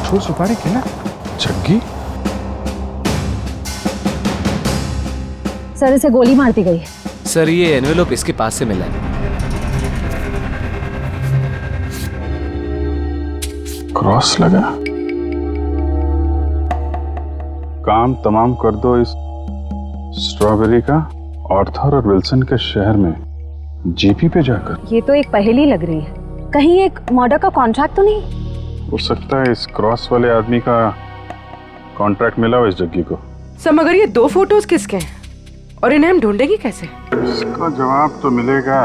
मशहूर सुपारी killer Jaggi. Sir इसे गोली मार दी गई है। सर ये एनवेलोप इसके पास से मिला है। क्रॉस लगा। काम तमाम कर दो इस स्ट्रॉबेरी का आर्थर और विल्सन के शहर में जीपी पे जाकर। ये तो एक पहेली लग रही है, कहीं एक मर्डर का कॉन्ट्रैक्ट तो नहीं? हो सकता है इस क्रॉस वाले आदमी का कॉन्ट्रैक्ट मिला हो इस जग्गी को। सर मगर ये 2 फोटोज किसके हैं और इन्हें हम ढूंढेंगे कैसे? इसका जवाब तो मिलेगा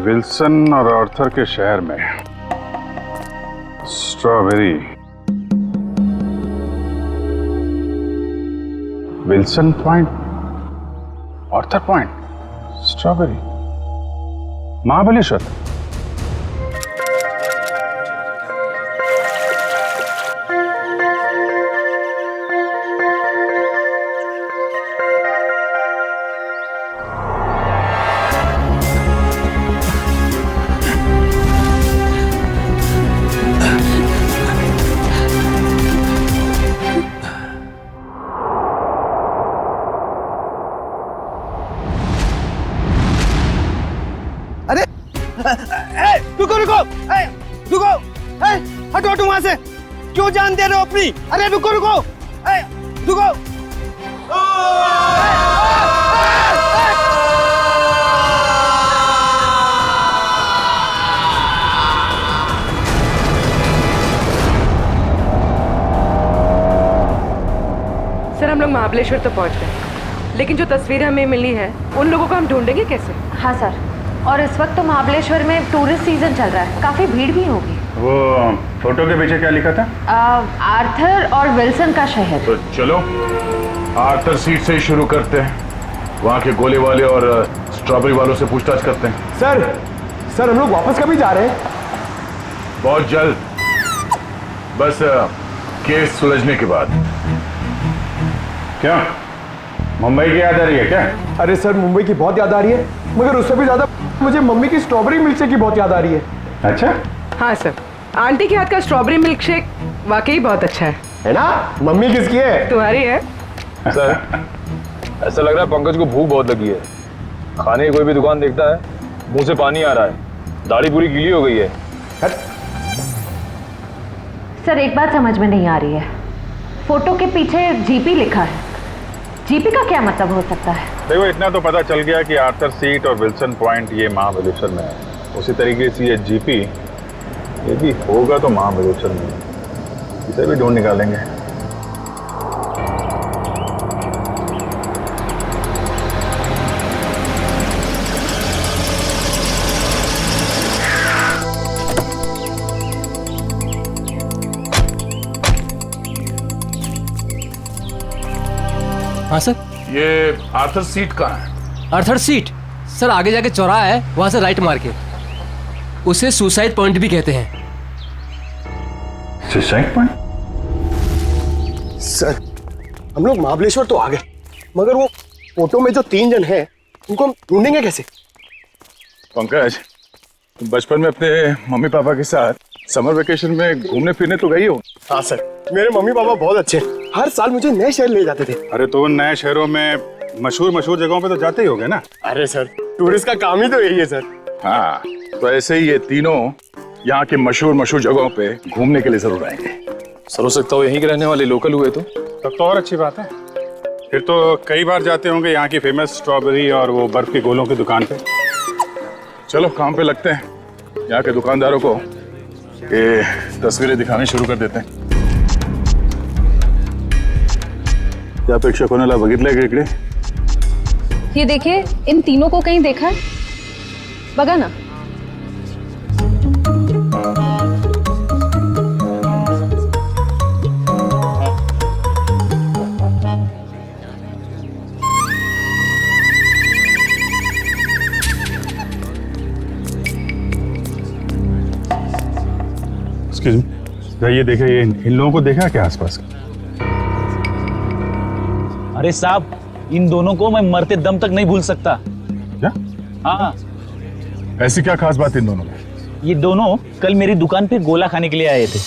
विल्सन और आर्थर के शहर में। Strawberry, Wilson point, Arthur point, strawberry, Mahabaleshwar. रुको रुको रुको, हटो हटो वहां से, क्यों जान दे रहे हो अपनी? अरे रुको रुको रुको। सर हम लोग महाबलेश्वर तो पहुंच गए, लेकिन जो तस्वीरें हमें मिली है उन लोगों को हम ढूंढेंगे कैसे? हाँ सर, और इस वक्त तो महाबलेश्वर में टूरिस्ट सीजन चल रहा है, काफी भीड़ भी होगी। वो फोटो के पीछे क्या लिखा था? आर्थर और विल्सन का शहर। तो चलो आर्थर सीट से ही शुरू करते हैं, वहाँ के गोले वाले और स्ट्रॉबेरी वालों से पूछताछ करते हैं। सर हम लोग वापस कभी जा रहे हैं? बहुत जल्द, बस केस सुलझने के बाद। क्या मुंबई की याद आ रही है क्या? अरे सर मुंबई की बहुत याद आ रही है, मगर उससे भी ज्यादा मुझे मम्मी की स्ट्रॉबेरी मिल्क शेक की बहुत याद आ रही है। अच्छा, हाँ सर, आंटी के हाथ का स्ट्रॉबेरी मिल्क शेक वाकई बहुत अच्छा है ना? मम्मी किसकी है? तुम्हारी है। सर ऐसा लग रहा है पंकज को भूख बहुत लगी है। खाने की कोई भी दुकान देखता है मुंह से पानी आ रहा है, दाढ़ी पूरी गीली हो गई है। सर एक बात समझ में नहीं आ रही है, फोटो के पीछे जीपी लिखा है, जीपी का क्या मतलब हो सकता है? देखो इतना तो पता चल गया कि आर्थर सीट और विल्सन पॉइंट ये महाबलेश्वर में है, उसी तरीके से ये जीपी ये भी होगा तो महाबलेश्वर में, इसे भी ढूंढ निकालेंगे। हाँ सर। ये आर्थर सीट कहाँ है? आर्थर सीट सर आगे जाके चौराहा है, वहां से राइट मार के। उसे सुसाइड पॉइंट भी कहते हैं। Suicide point? सर हम लोग महाबलेश्वर तो आ गए, मगर वो फोटो में जो 3 जन हैं उनको हम ढूंढेंगे कैसे? पंकज, तुम बचपन में अपने मम्मी पापा के साथ समर वेकेशन में घूमने फिरने तो गई हो? हाँ सर, मेरे मम्मी पापा बहुत अच्छे हैं, हर साल मुझे नए शहर ले जाते थे। अरे तो उन नए शहरों में मशहूर जगहों पे तो जाते ही होगे ना? अरे सर टूरिस्ट का काम ही तो यही है सर। हाँ, तो ऐसे ही ये तीनों यहाँ के मशहूर जगहों पे घूमने के लिए जरूर आएंगे। सर हो सकता हो यहीं के रहने वाले लोकल हुए तो। तब तो और अच्छी बात है, फिर तो कई बार जाते होंगे यहाँ की फेमस स्ट्रॉबेरी और वो बर्फ के गोलों की दुकान पे। चलो काम पे लगते हैं, यहाँ के दुकानदारों को ये तस्वीरें दिखाने शुरू कर देते हैं। क्या अपेक्षा कोणाला बघितलंय का इकडे? ये देखिए, इन तीनों को कहीं देखा है? बघा ना। एक्सक्यूज मी, ये देखा, ये इन लोगों को देखा क्या आसपास? अरे साहब, इन दोनों को मैं मरते दम तक नहीं भूल सकता। क्या? हाँ, ऐसी क्या खास बात इन दोनों में? ये दोनों कल मेरी दुकान पे गोला खाने के लिए आए थे।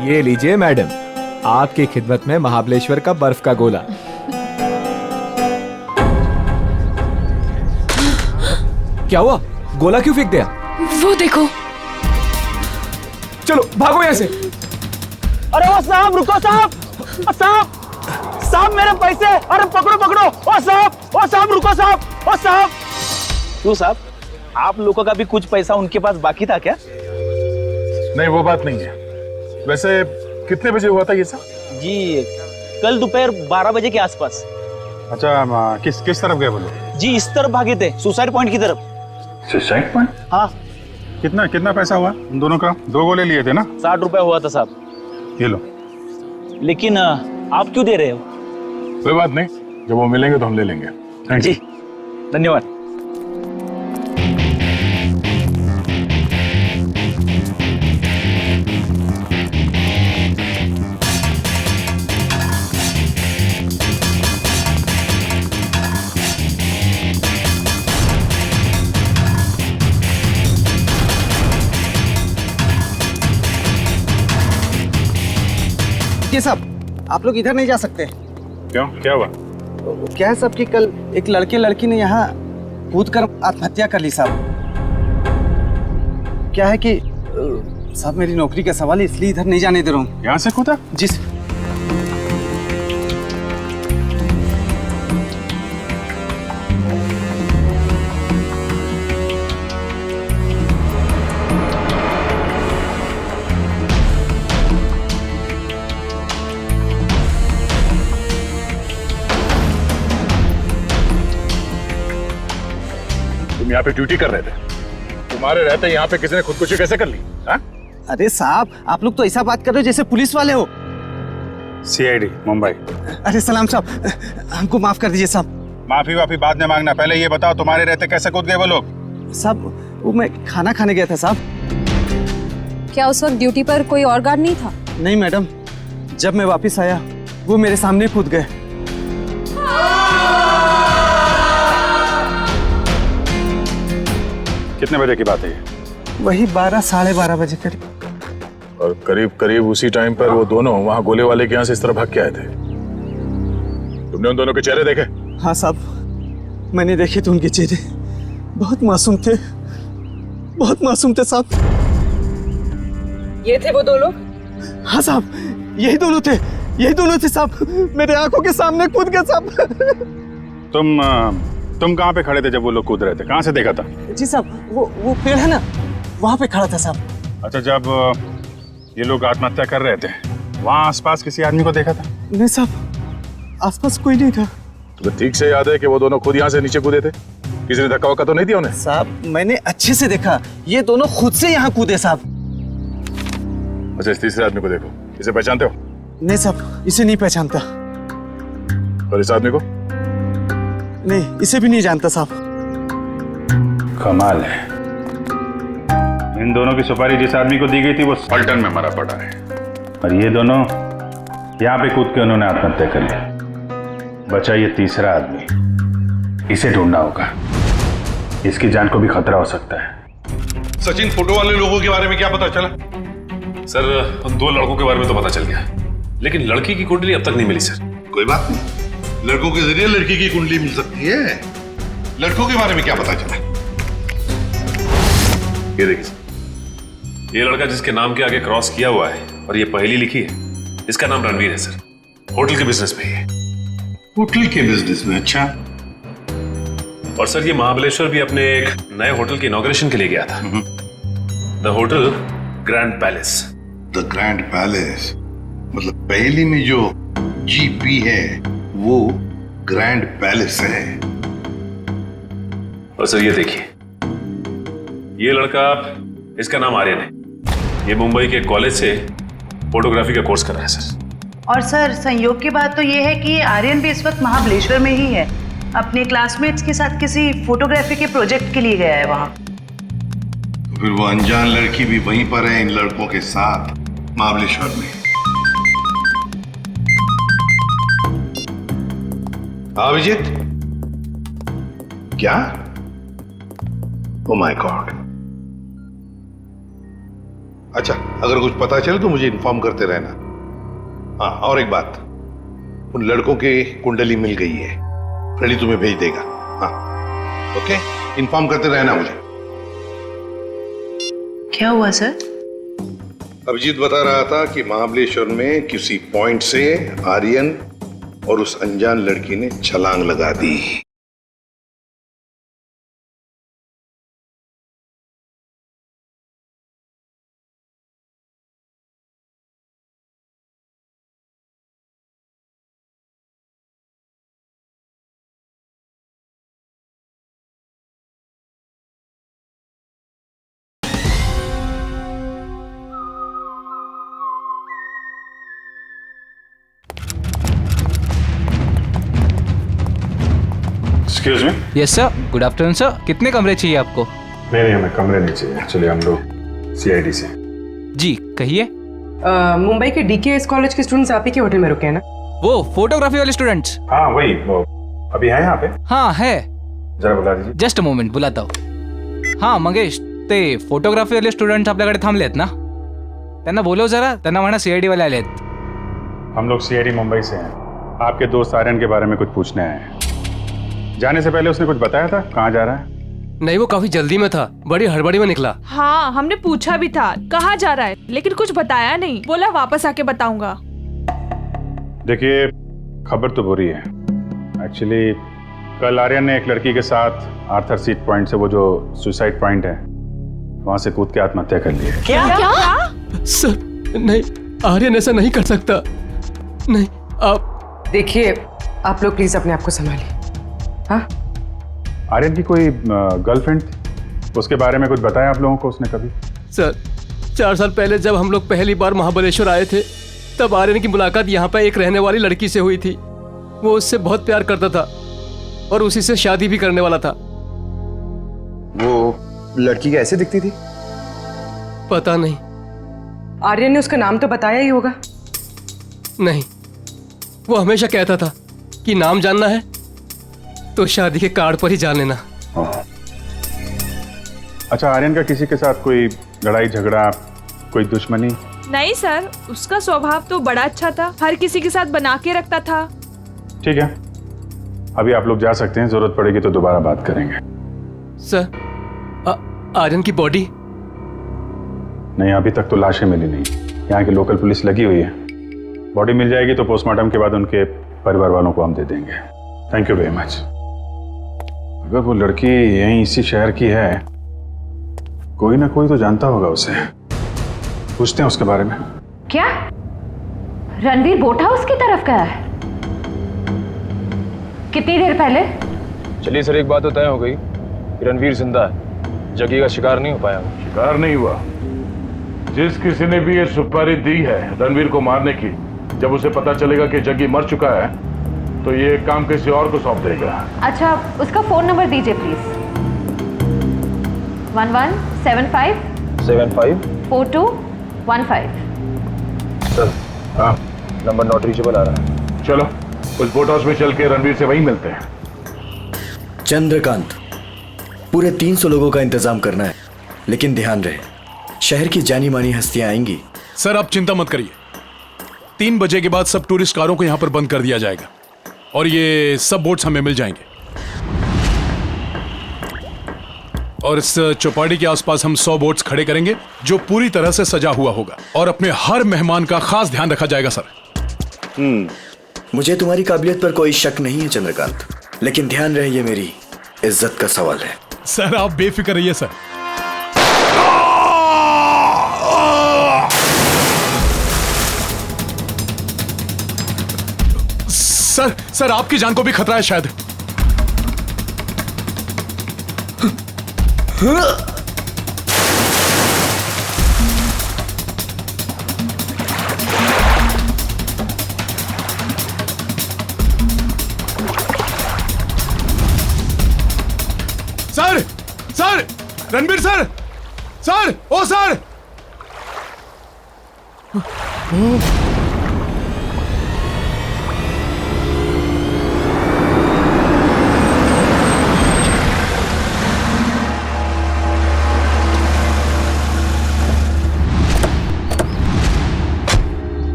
ये लीजिए मैडम, आपकी खिदमत में महाबलेश्वर का बर्फ का गोला। क्या हुआ? गोला क्यों फेंक दिया? वो देखो। चलो भागो यहाँ से। अरे वो साहब, रुको साहब, साहब साहब मेरे पैसे, अरे पकड़ो पकड़ो, ओ साहब रुको साहब, ओ साहब। क्यों साहब, आप लोगों का भी कुछ पैसा उनके पास बाकी था क्या? नहीं, वो बात नहीं है। वैसे कितने बजे हुआ था ये सब? जी कल दोपहर 12 बजे के आसपास। अच्छा, किस तरफ गए वो लोग? जी इस तरफ भागे थे, सुसाइड पॉइंट की तरफ। Suicide point? हाँ। कितना पैसा हुआ उन दोनों का? 2 गोले लिए थे ना? 60 रुपए हुआ था साहब। ये लो। लेकिन आप क्यों दे रहे हो? कोई बात नहीं, जब वो मिलेंगे तो हम ले लेंगे। Thank you. जी धन्यवाद। ये साहब, आप लोग इधर नहीं जा सकते। क्यों, क्या हुआ? क्या है साहब कि कल एक लड़की ने यहाँ कूद कर आत्महत्या कर ली साहब। क्या है कि साहब मेरी नौकरी का सवाल है, इसलिए इधर नहीं जाने दे रहा हूँ। यहाँ से कूदा? जी तुम यहाँ पे ड्यूटी कर रहे थे, तुम्हारे रहते यहाँ पे किसी ने खुदकुशी कैसे कर ली? हाँ? अरे साहब, आप लोग तो ऐसा बात कर रहे हो जैसे पुलिस वाले हो। CID मुंबई। अरे सलाम साहब, हमको माफ कर दीजिए साहब। माफी बाद में मांगना, पहले ये बताओ तुम्हारे रहते कैसे कूद गए वो लोग? साहब वो मैं खाना खाने गया था साहब। क्या उस वक्त ड्यूटी पर कोई और गार्ड नहीं था? नहीं मैडम, जब मैं वापस आया वो मेरे सामने कूद गए। कितने बजे की बात है ये? वही 12 साढ़े 12 बजे करीब। और करीब उसी टाइम पर वो दोनों वहाँ गोले वाले के यहाँ से इस तरह भाग के आए थे। तुमने उन दोनों के चेहरे देखे? हाँ साहब, मैंने देखे थे उनके चेहरे, बहुत मासूम थे, बहुत मासूम थे साहब। ये थे वो दो लोग? हाँ साहब, यही दोनों थे साहब, मेरे आंखों के सामने कूद गए साहब। तुम कहाँ पे खड़े थे जब वो लोग कूद रहे थे? कहाँ से देखा था? जी साहब, वो पेड़ है ना, वहाँ पे खड़ा था साहब। अच्छा, जब ये लोग आत्महत्या कर रहे थे वहाँ आसपास किसी आदमी को देखा था? नहीं साहब, आसपास कोई नहीं था। तुम्हें ठीक से याद है कि वो दोनों खुद यहाँ से नीचे कूदे थे? किसी ने धक्का वक्का तो नहीं दिया उन्हें? साहब मैंने अच्छे से देखा, ये दोनों खुद से यहाँ कूदे साहब। अच्छा, इस तीसरे आदमी को देखो, इसे पहचानते हो? नहीं साहब, इसे नहीं पहचानता। और इस आदमी को? नहीं, इसे भी नहीं जानता साहब। कमाल है, इन दोनों की सुपारी जिस आदमी को दी गई थी वो पलटन में मरा पड़ा है, और ये दोनों यहाँ पे कूद के उन्होंने आत्महत्या कर ली। बचा ये तीसरा आदमी, इसे ढूंढना होगा, इसकी जान को भी खतरा हो सकता है। सचिन, फोटो वाले लोगों के बारे में क्या पता चला? सर, उन 2 लड़कों के बारे में तो पता चल गया, लेकिन लड़की की कुंडली अब तक नहीं मिली सर। कोई बात नहीं, लड़कों के जरिए लड़की की कुंडली मिल सकती है। लड़कों के बारे में क्या पता चला? ये देखिए सर, ये लड़का जिसके नाम के आगे क्रॉस किया हुआ है और ये पहली लिखी है, इसका नाम रणवीर है सर। होटल के बिजनेस में है। होटल के बिजनेस में? अच्छा। और सर, ये महाबलेश्वर भी अपने एक नए होटल के इनॉग्रेशन के लिए गया था, the hotel grand palace. The grand palace मतलब पहली में जो GP है वो ग्रैंड पैलेस है। और सर ये देखिए, ये लड़का, इसका नाम आर्यन है, ये मुंबई के कॉलेज से फोटोग्राफी का कोर्स कर रहा है सर। और सर, संयोग की बात तो ये है कि आर्यन भी इस वक्त महाबलेश्वर में ही है, अपने क्लासमेट्स के साथ किसी फोटोग्राफी के प्रोजेक्ट के लिए गया है वहां। तो फिर वो अनजान लड़की भी वहीं पर है इन लड़कों के साथ महाबलेश्वर में। अभिजीत, क्या? ओह माय गॉड, अच्छा, अगर कुछ पता चले तो मुझे इन्फॉर्म करते रहना। हाँ, और एक बात, उन लड़कों की कुंडली मिल गई है, फ्रेडी तुम्हें भेज देगा। हाँ, ओके, इन्फॉर्म करते रहना मुझे। क्या हुआ सर? अभिजीत बता रहा था कि महाबलेश्वर में किसी पॉइंट से आर्यन और उस अनजान लड़की ने छलांग लगा दी। Excuse me. Yes sir, good afternoon sir. कितने कमरे चाहिए आपको? नहीं, हमें कमरे नहीं चाहिए। एक्चुअली हम लोग सीआईडी से। जी कहिए। मुंबई के डीकेएस कॉलेज के स्टूडेंट्स आप ही के होटल में रुके हैं ना? वो फोटोग्राफी वाले स्टूडेंट्स? हाँ वही, वो अभी है यहाँ पे? हाँ है। जरा बुला दीजिए। जस्ट अ मोमेंट, बुलाता हूँ। हाँ मंगेश, ते फोटोग्राफी वाले स्टुडंट्स आपल्याकडे थांबलेत ना? त्यांना बोलव जरा, त्यांना म्हणा सीआईडी वाले आलेत। हम लोग सीआईडी मुंबई से हैं। आपके दोस्त आर्यन के बारे में कुछ पूछने आए हैं। जाने से पहले उसने कुछ बताया था कहाँ जा रहा है? नहीं, वो काफी जल्दी में था, बड़ी हड़बड़ी में निकला। हाँ, हमने पूछा भी था कहाँ जा रहा है, लेकिन कुछ बताया नहीं। बोला वापस आके बताऊंगा। देखिए, खबर तो बुरी है। एक्चुअली कल आर्यन ने एक लड़की के साथ आर्थर सीट पॉइंट से, वो जो सुसाइड पॉइंट है, वहां से कूद के आत्महत्या कर ली है। क्या? सर नहीं, आर्यन ऐसा नहीं कर सकता। नहीं, आप देखिए, आप लोग प्लीज अपने आप को संभालिए। हाँ, आर्यन की कोई गर्लफ्रेंड थी, उसके बारे में कुछ बताया आप लोगों को उसने कभी? सर, 4 साल पहले जब हम लोग पहली बार महाबलेश्वर आए थे, तब आर्यन की मुलाकात यहाँ पर एक रहने वाली लड़की से हुई थी। वो उससे बहुत प्यार करता था और उसी से शादी भी करने वाला था। वो लड़की कैसे दिखती थी? पता नहीं। आर्यन ने उसका नाम तो बताया ही होगा। नहीं, वो हमेशा कहता था कि नाम जानना है तो शादी के कार्ड पर ही जान लेना। अच्छा, आर्यन का किसी के साथ कोई लड़ाई झगड़ा, कोई दुश्मनी? नहीं सर, उसका स्वभाव तो बड़ा अच्छा था, हर किसी के साथ बना के रखता था। ठीक है, अभी आप लोग जा सकते हैं, जरूरत पड़ेगी तो दोबारा बात करेंगे। सर, आर्यन की बॉडी? नहीं, अभी तक तो लाशें मिली नहीं। यहाँ की लोकल पुलिस लगी हुई है। बॉडी मिल जाएगी तो पोस्टमार्टम के बाद उनके परिवार वालों को हम दे देंगे। Thank you very much. अगर वो लड़की यहीं इसी शहर की है, कोई ना कोई तो जानता होगा उसे। पूछते हैं उसके बारे में। क्या रणवीर बोट हाउस की तरफ गया है? कितनी देर पहले? चलिए सर, एक बात तो तय हो गई, रणवीर जिंदा है, जग्गी का शिकार नहीं हो पाया। शिकार नहीं हुआ। जिस किसी ने भी ये सुपारी दी है रणवीर को मारने की, जब उसे पता चलेगा कि जग्गी मर चुका है, तो ये काम किसी और को सौंप देगा। अच्छा, उसका फोन नंबर दीजिए प्लीज। 1175 4215। सर, हाँ, नंबर नॉट रीचेबल आ रहा है। चलो उस बोट हाउस में चल के रणवीर से वहीं मिलते हैं। चंद्रकांत, पूरे 300 लोगों का इंतजाम करना है, लेकिन ध्यान रहे शहर की जानी मानी हस्तियां आएंगी। सर आप चिंता मत करिए, 3 बजे के बाद सब टूरिस्ट कारों को यहाँ पर बंद कर दिया जाएगा और ये सब बोट्स हमें मिल जाएंगे। और इस चौपाटी के आसपास हम 100 बोट्स खड़े करेंगे जो पूरी तरह से सजा हुआ होगा और अपने हर मेहमान का खास ध्यान रखा जाएगा सर। मुझे तुम्हारी काबिलियत पर कोई शक नहीं है चंद्रकांत, लेकिन ध्यान रहे ये मेरी इज्जत का सवाल है। सर आप बेफिक्र रहिए सर। सर आपकी जान को भी खतरा है शायद। सर रणबीर सर, ओ सर।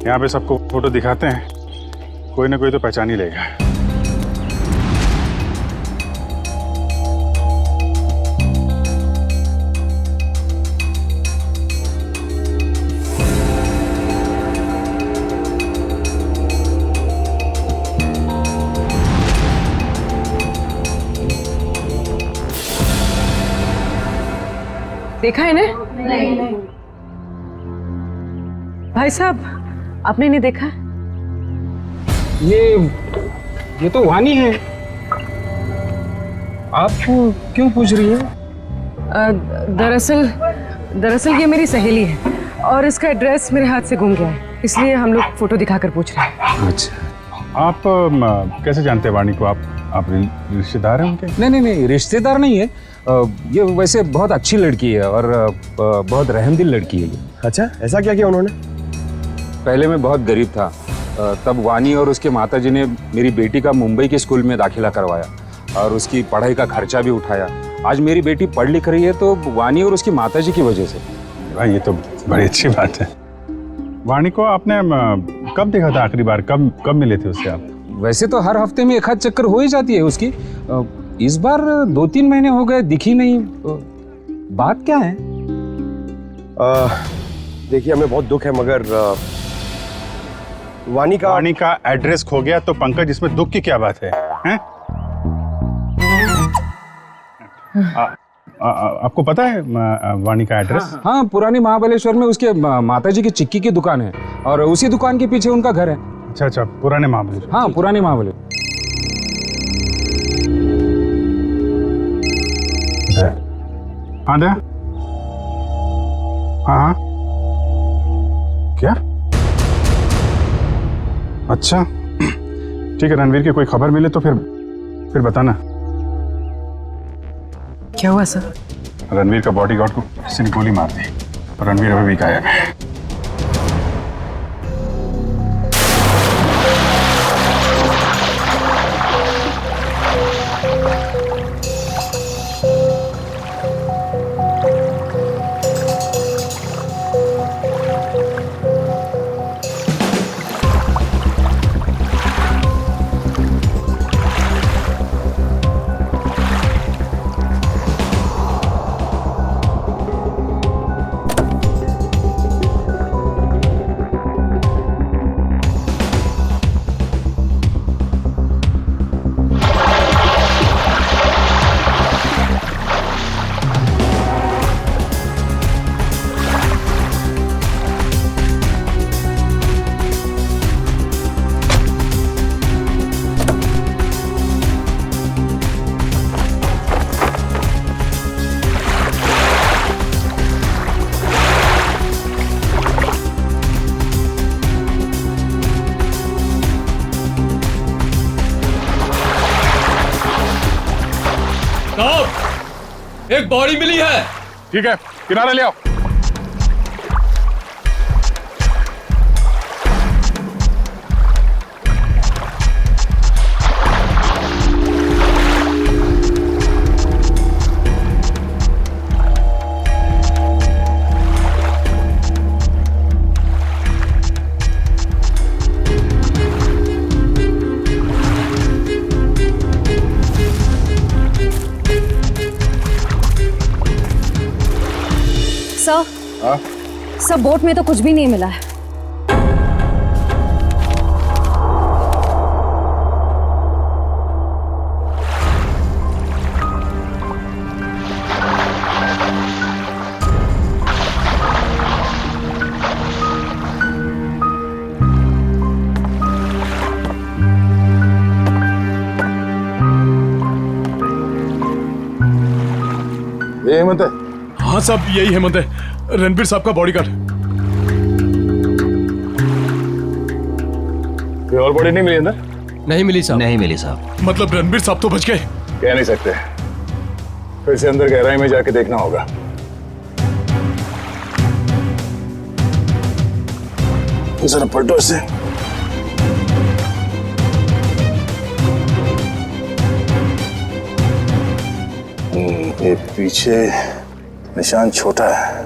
यहाँ पे सबको फोटो दिखाते हैं, कोई ना कोई तो पहचान ही लेगा। देखा है ना? नहीं। भाई साहब, आपने नहीं देखा? ये तो वानी है। आप क्यों पूछ रही है? दरअसल ये मेरी सहेली है और इसका एड्रेस मेरे हाथ से गुम गया है, इसलिए हम लोग फोटो दिखाकर पूछ रहे हैं। अच्छा, आप कैसे जानते हैं वाणी को? आप रिश्तेदार हैं उनके? नहीं, रिश्तेदार नहीं है। ये वैसे बहुत अच्छी लड़की है और बहुत रहमदिल लड़की है ये। अच्छा, ऐसा क्या किया उन्होंने? पहले मैं बहुत गरीब था, तब वानी और उसके माताजी ने मेरी बेटी का मुंबई के स्कूल में दाखिला करवाया और उसकी पढ़ाई का खर्चा भी उठाया। आज मेरी बेटी पढ़ लिख रही है तो वानी और उसकी माताजी की वजह से। भाई ये तो बड़ी अच्छी बात है। वाणी को आपने कब देखा था आखिरी बार? कब मिले थे उससे आप? वैसे तो हर हफ्ते में एक आध चक्कर हो ही जाती है उसकी। इस बार 2-3 महीने हो गए, दिखी नहीं। बात क्या है? देखिए, हमें बहुत दुख है, मगर वानी का एड्रेस खो गया तो पंकज, इसमें दुख की क्या बात है? हैं? आपको पता है वाणी का एड्रेस? हाँ, पुरानी महाबलेश्वर में उसके माताजी की चिक्की की दुकान है और उसी दुकान के पीछे उनका घर है। अच्छा, पुराने महाबलेश्वर। हाँ, पुराने महाबलेश्वर। हाँ दया, हाँ क्या? अच्छा ठीक है, रणवीर की कोई खबर मिले तो फिर बताना। क्या हुआ सर? रणवीर का बॉडीगार्ड को किसी ने गोली मार दी और रणवीर अभी भी गायब है। एक बॉडी मिली है। ठीक है, किनारे ले आओ। सर, बोट में तो कुछ भी नहीं मिला है। ये हेमंत है? हाँ साहब, यही हेमंत है, रणबीर साहब का बॉडीगार्ड। कोई और बॉडी नहीं मिली अंदर? नहीं मिली साहब। नहीं मिली साहब। मतलब रणबीर साहब तो बच गए? कह नहीं सकते, फिर से अंदर गहराई में जाके देखना होगा। जरा पलटो इसे। ये पीछे निशान छोटा है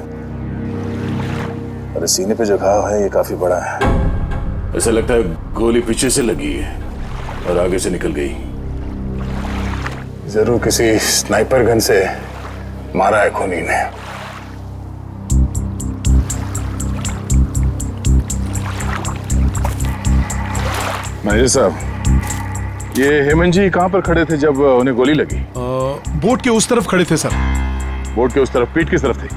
और सीने पे जो घाव है ये काफी बड़ा है। ऐसा लगता है गोली पीछे से लगी है और आगे से निकल गई। जरूर किसी स्नाइपर गन से मारा है खूनी ने। मैनेजर साहब, ये हेमंत जी कहाँ पर खड़े थे जब उन्हें गोली लगी? बोट के उस तरफ खड़े थे सर। बोट के उस तरफ? पीठ किस तरफ थी?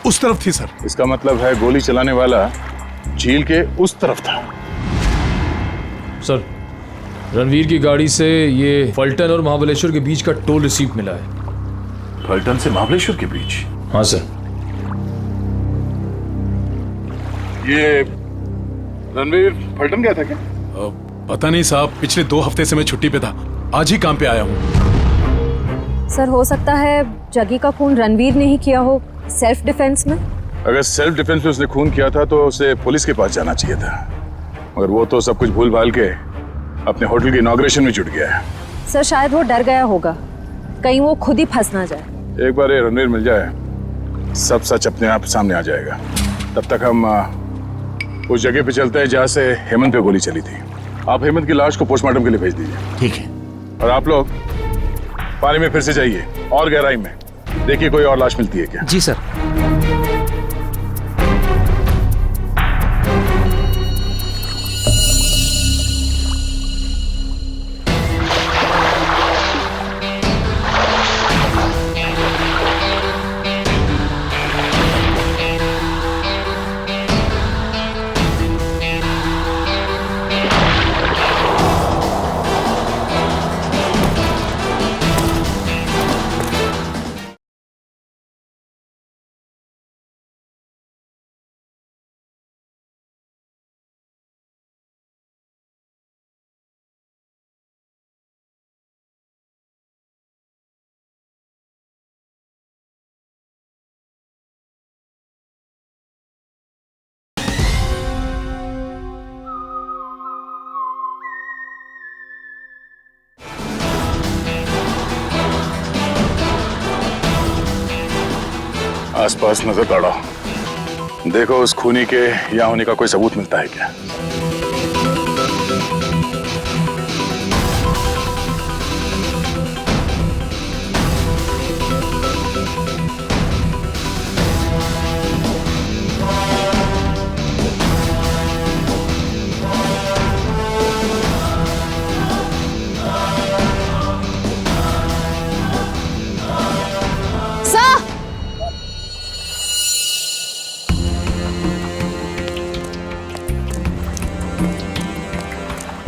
उस तरफ थी सर। इसका मतलब है गोली चलाने वाला झील के उस तरफ था। सर, रणवीर की गाड़ी से ये फलटन और महाबलेश्वर के बीच का टोल रिसीप्ट मिला है। फलटन से महाबलेश्वर के बीच? हाँ सर। ये रणवीर फलटन गया था क्या? पता नहीं साहब, पिछले 2 हफ्ते से मैं छुट्टी पे था, आज ही काम पे आया हूँ। सर, हो सकता है जगी का खून रणवीर ने ही किया हो, सेल्फ डिफेंस में। अगर सेल्फ डिफेंस में उसने खून किया था तो उसे पुलिस के पास जाना चाहिए था, मगर वो तो सब कुछ भूल भाल के अपने होटल के इनॉग्रेशन में जुट गया है। सर, शायद वो डर गया होगा, कहीं वो खुद ही फंस ना जाए। एक बार ये रणवीर मिल जाए, सब सच अपने आप सामने आ जाएगा। तब तक हम उस जगह पे चलते हैं जहाँ से हेमंत पे गोली चली थी। आप हेमंत की लाश को पोस्टमार्टम के लिए भेज दीजिए। ठीक है। और आप लोग पानी में फिर से जाइए और गहराई में, देखिए कोई और लाश मिलती है क्या। जी सर। आसपास नजर दौड़ाओ, देखो उस खूनी के यहाँ होने का कोई सबूत मिलता है क्या।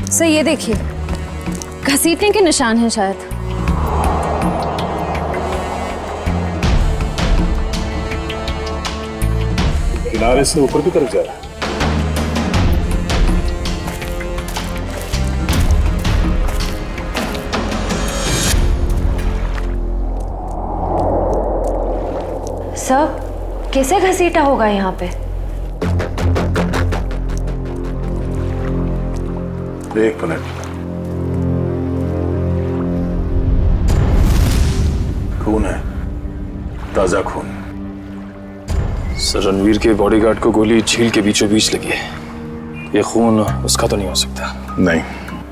सर, ये देखिए, घसीटने के निशान हैं शायद। किनारे से ऊपर की तरफ जा रहा है। सर, कैसे घसीटा होगा यहाँ पे? एक मिनट, खून है, ताजा खून। सर, रणवीर के बॉडीगार्ड को गोली झील के बीचों बीच लगी है। ये खून उसका तो नहीं हो सकता। नहीं,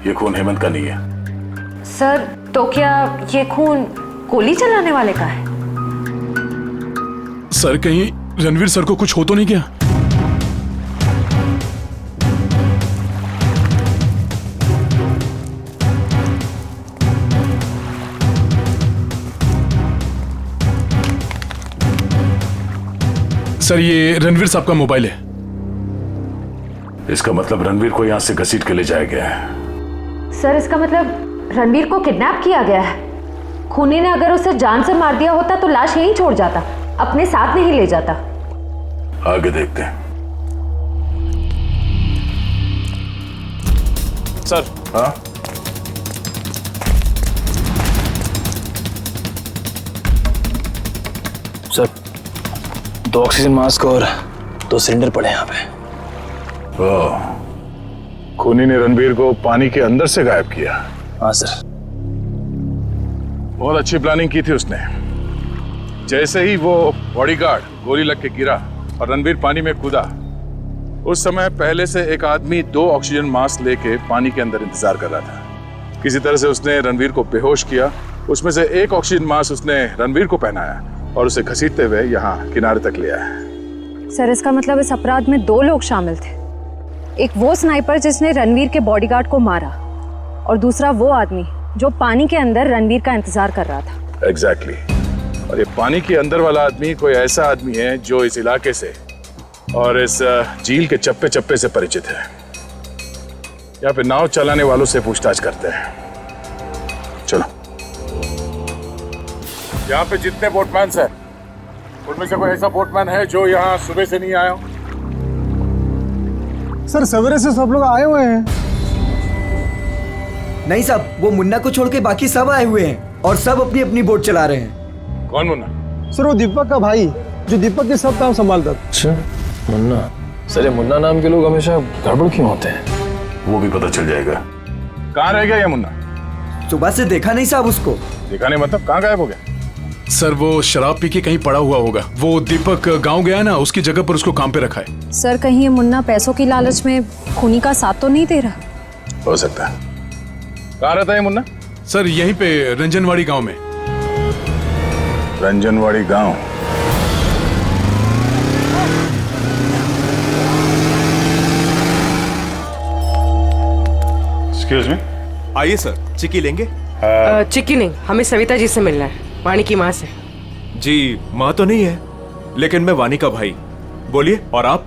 ये खून हेमंत का नहीं है। सर, तो क्या ये खून गोली चलाने वाले का है? सर, कहीं रणवीर सर को कुछ हो तो नहीं गया? सर, ये रणवीर साहब का मोबाइल है। इसका मतलब रणवीर को यहां से घसीट के ले जाया गया है। सर, इसका मतलब रणवीर को किडनैप किया गया है। खूनी ने अगर उसे जान से मार दिया होता तो लाश यहीं छोड़ जाता, अपने साथ नहीं ले जाता। आगे देखते हैं। सर। हाँ, सर, 2 ऑक्सीजन मास्क और 2 सिलेंडर पड़े हैं यहाँ पे। खूनी ने रणवीर को पानी के अंदर से गायब किया। हाँ सर। बहुत अच्छी प्लानिंग की थी उसने। जैसे ही वो बॉडीगार्ड गोली लग के गिरा और रणवीर पानी में कूदा, उस समय पहले से एक आदमी 2 ऑक्सीजन मास्क लेके पानी के अंदर इंतजार कर रहा था। किसी तरह से उसने रणवीर को बेहोश किया। उसमें से एक ऑक्सीजन मास्क उसने रणवीर को पहनाया और उसे घसीटते हुए यहाँ किनारे तक ले आया। सर, इसका मतलब इस अपराध में 2 लोग शामिल थे। एक वो स्नाइपर जिसने रणवीर के बॉडीगार्ड को मारा और दूसरा वो आदमी जो पानी के अंदर रणवीर का इंतजार कर रहा था। एग्जैक्टली। और ये पानी के अंदर वाला आदमी कोई ऐसा आदमी है जो इस इलाके से और इस झील के चप्पे चप्पे से परिचित है। यहाँ पे नाव चलाने वालों से पूछताछ करते हैं। चलो। यहाँ पे जितने बोटमैन हैं, उनमें से कोई ऐसा बोटमैन है जो यहाँ सुबह से नहीं आया हो? सर, सवेरे से सब लोग आए हुए हैं। नहीं साहब, वो मुन्ना को छोड़ के बाकी सब आए हुए हैं और सब अपनी अपनी बोट चला रहे हैं। कौन मुन्ना? सर, वो दीपक का भाई जो दीपक के सब काम संभालता। अच्छा, मुन्ना। सर, ये मुन्ना नाम के लोग हमेशा गड़बड़ क्यों होते हैं? वो भी पता चल जाएगा। कहाँ रह गया ये मुन्ना? सुबह से देखा नहीं साहब उसको। देखा नहीं मतलब कहाँ गायब हो गया? सर, वो शराब पी के कहीं पड़ा हुआ होगा। वो दीपक गांव गया ना, उसकी जगह पर उसको काम पे रखा है। सर, कहीं ये मुन्ना पैसों की लालच में खूनी का साथ तो नहीं दे रहा? हो सकता है। कहाँ रहता है मुन्ना? सर, यहीं पे रंजनवाड़ी गांव में। रंजनवाड़ी गांव? Excuse me. आइए सर, चिक्की लेंगे? चिक्की नहीं, हमें सविता जी से मिलना है, वाणी की माँ से। जी, माँ तो नहीं है, लेकिन मैं वाणी का भाई। बोलिए। और आप?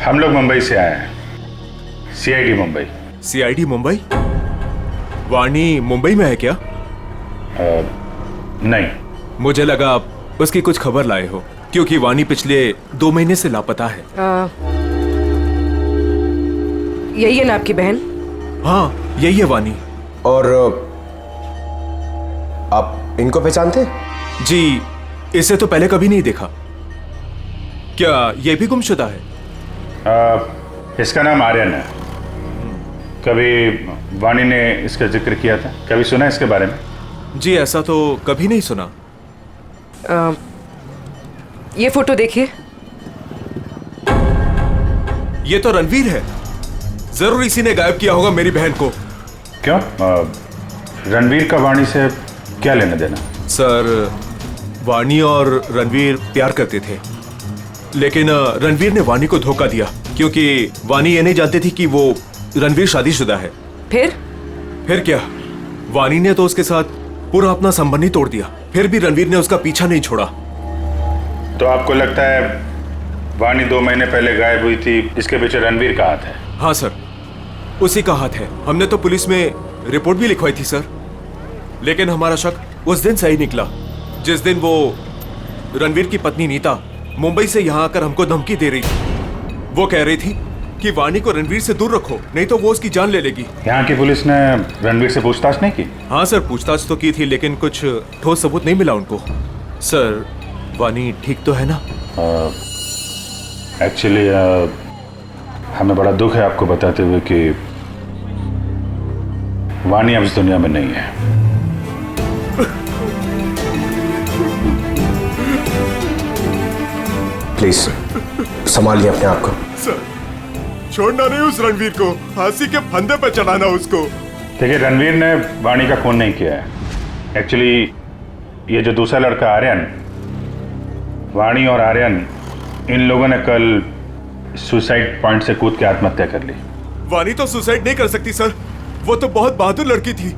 हम लोग मुंबई से आए हैं, सीआईडी मुंबई। सीआईडी मुंबई? वाणी मुंबई में है क्या? नहीं। मुझे लगा आप उसकी कुछ खबर लाए हो, क्योंकि वाणी पिछले 2 महीने से लापता है। यही है ना आपकी बहन? हाँ, यही है वाणी। और आप इनको पहचानते? जी, इसे तो पहले कभी नहीं देखा। क्या ये भी गुमशुदा है? इसका नाम आर्यन है। कभी वाणी ने इसका जिक्र किया था? कभी सुना इसके बारे में? जी, ऐसा तो कभी नहीं सुना। ये फोटो देखिए। ये तो रणवीर है। जरूर इसी ने गायब किया होगा मेरी बहन को। क्यों? रणवीर का वाणी से क्या लेना देना? सर, वाणी और रणवीर प्यार करते थे, लेकिन रणवीर ने वाणी को धोखा दिया, क्योंकि वाणी ये नहीं जानती थी कि वो रणवीर शादीशुदा है। फिर क्या? वाणी ने तो उसके साथ पूरा अपना संबंध ही तोड़ दिया। फिर भी रणवीर ने उसका पीछा नहीं छोड़ा। तो आपको लगता है वाणी 2 महीने पहले गायब हुई थी, इसके पीछे रणवीर का हाथ है? हाँ सर, उसी का हाथ है। हमने तो पुलिस में रिपोर्ट भी लिखवाई थी सर, लेकिन हमारा शक उस दिन सही निकला जिस दिन वो रणवीर की पत्नी नीता मुंबई से यहाँ आकर हमको धमकी दे रही थी। वो कह रही थी कि वाणी को रणवीर से दूर रखो, नहीं तो वो उसकी जान ले लेगी। यहाँ की पुलिस ने रणवीर से पूछताछ नहीं की? हाँ सर, पूछताछ तो की थी, लेकिन कुछ ठोस सबूत नहीं मिला उनको। सर, वाणी ठीक तो है ना? एक्चुअली हमें बड़ा दुख है आपको बताते हुए कि वाणी अब इस दुनिया में नहीं है। प्लीज संभालिए अपने आप को। सर, छोड़ना नहीं उस रणवीर को, फांसी के फंदे पे चढ़ाना उसको। देखिए, रणवीर ने वाणी का खून नहीं किया है। एक्चुअली ये जो दूसरा लड़का आर्यन, वाणी और आर्यन, इन लोगों ने कल सुसाइड पॉइंट से कूद के आत्महत्या कर ली। वाणी तो सुसाइड नहीं कर सकती सर, वो तो बहुत बहादुर लड़की थी,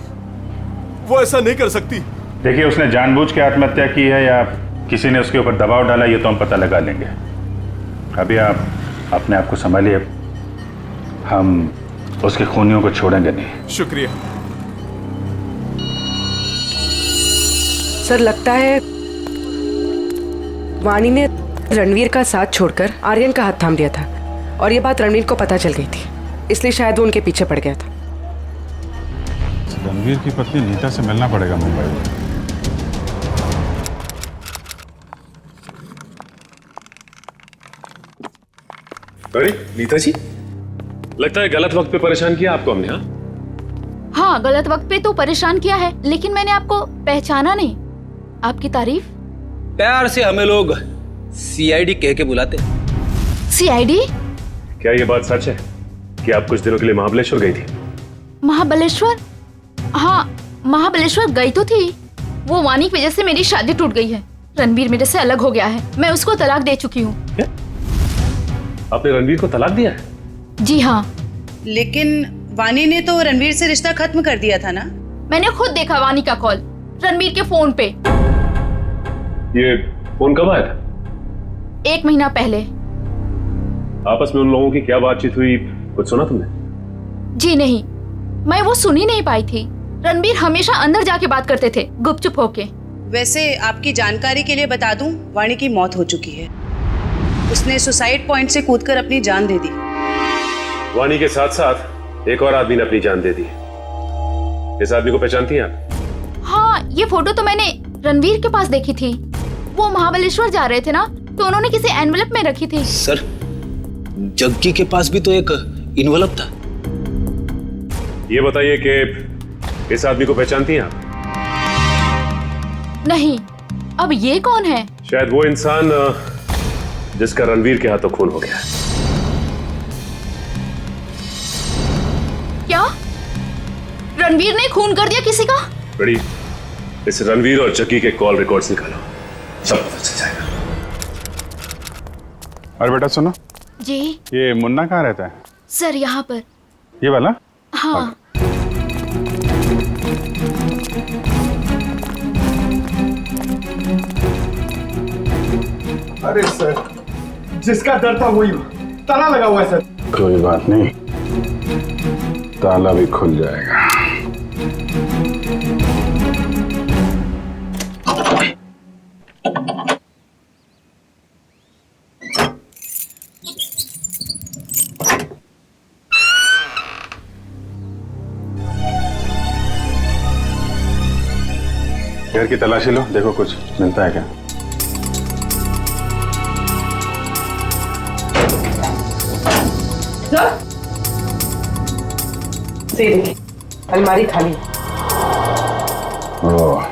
वो ऐसा नहीं कर सकती। देखिए, उसने जानबूझ के आत्महत्या की है या किसी ने उसके ऊपर दबाव डाला, ये तो हम पता लगा लेंगे। अभी आप अपने आप को संभालिए, हम उसके खूनियों को छोड़ेंगे नहीं। शुक्रिया सर। लगता है वाणी ने रणवीर का साथ छोड़कर आर्यन का हाथ थाम लिया था, और ये बात रणवीर को पता चल गई थी, इसलिए शायद वो उनके पीछे पड़ गया था। रणवीर की पत्नी नीता से मिलना पड़ेगा मुंबई में। अरे नीता जी, लगता है गलत वक्त पे परेशान किया आपको हमने। हाँ, गलत वक्त पे तो परेशान किया है, लेकिन मैंने आपको पहचाना नहीं। आपकी तारीफ? प्यार से हमें लोग सीआईडी कह के बुलाते। सीआईडी? क्या ये बात सच है कि आप कुछ दिनों के लिए महाबलेश्वर गई थी? महाबलेश्वर? हाँ, महाबलेश्वर गई तो थी। वो वानी की वजह से मेरी शादी टूट गई है। रणवीर मेरे से अलग हो गया है। मैं उसको तलाक दे चुकी हूँ। आपने रणवीर को तलाक दिया है? जी हाँ। लेकिन वानी ने तो रणवीर से रिश्ता खत्म कर दिया था ना? मैंने खुद देखा वानी का कॉल रणवीर के फोन पे। ये फोन कब आया था? 1 महीना पहले। आपस में उन लोगों की क्या बातचीत हुई, कुछ सुना तुमने? जी नहीं, मैं वो सुन ही नहीं पाई थी। रणवीर हमेशा अंदर जाके बात करते थे, गुपचुप होके। वैसे आपकी जानकारी के लिए बता दूं, वाणी की मौत हो चुकी है। उसने सुसाइड पॉइंट से कूदकर अपनी जान दे दी। वानी के साथ साथ एक और आदमी ने अपनी जान दे दी। इस आदमी को पहचानती हैं आप? हाँ, ये फोटो तो मैंने रणवीर के पास देखी थी। वो महाबलेश्वर जा रहे थे ना, तो उन्होंने किसी एनवेलप में रखी थी। सर, जग्गी के पास भी तो एक इन्वेलप था। ये बताइए कि इस आदमी को पहचानती हैं आप? नहीं। अब ये कौन है? शायद वो इंसान जिसका रणवीर के हाथों खून हो गया। क्या रणवीर ने खून कर दिया किसी का? बड़ी, इस रणवीर और जग्गी के कॉल रिकॉर्ड्स निकालो, सब पता चल जाएगा। और बेटा सुनो जी। ये मुन्ना कहाँ रहता है? सर यहाँ पर। ये वाला? हाँ। अरे सर, जिसका डर था वही ताला लगा हुआ है सर। कोई बात नहीं, ताला भी खुल जाएगा। घर की तलाशी लो, देखो कुछ मिलता है क्या। अलमारी खाली। ओह,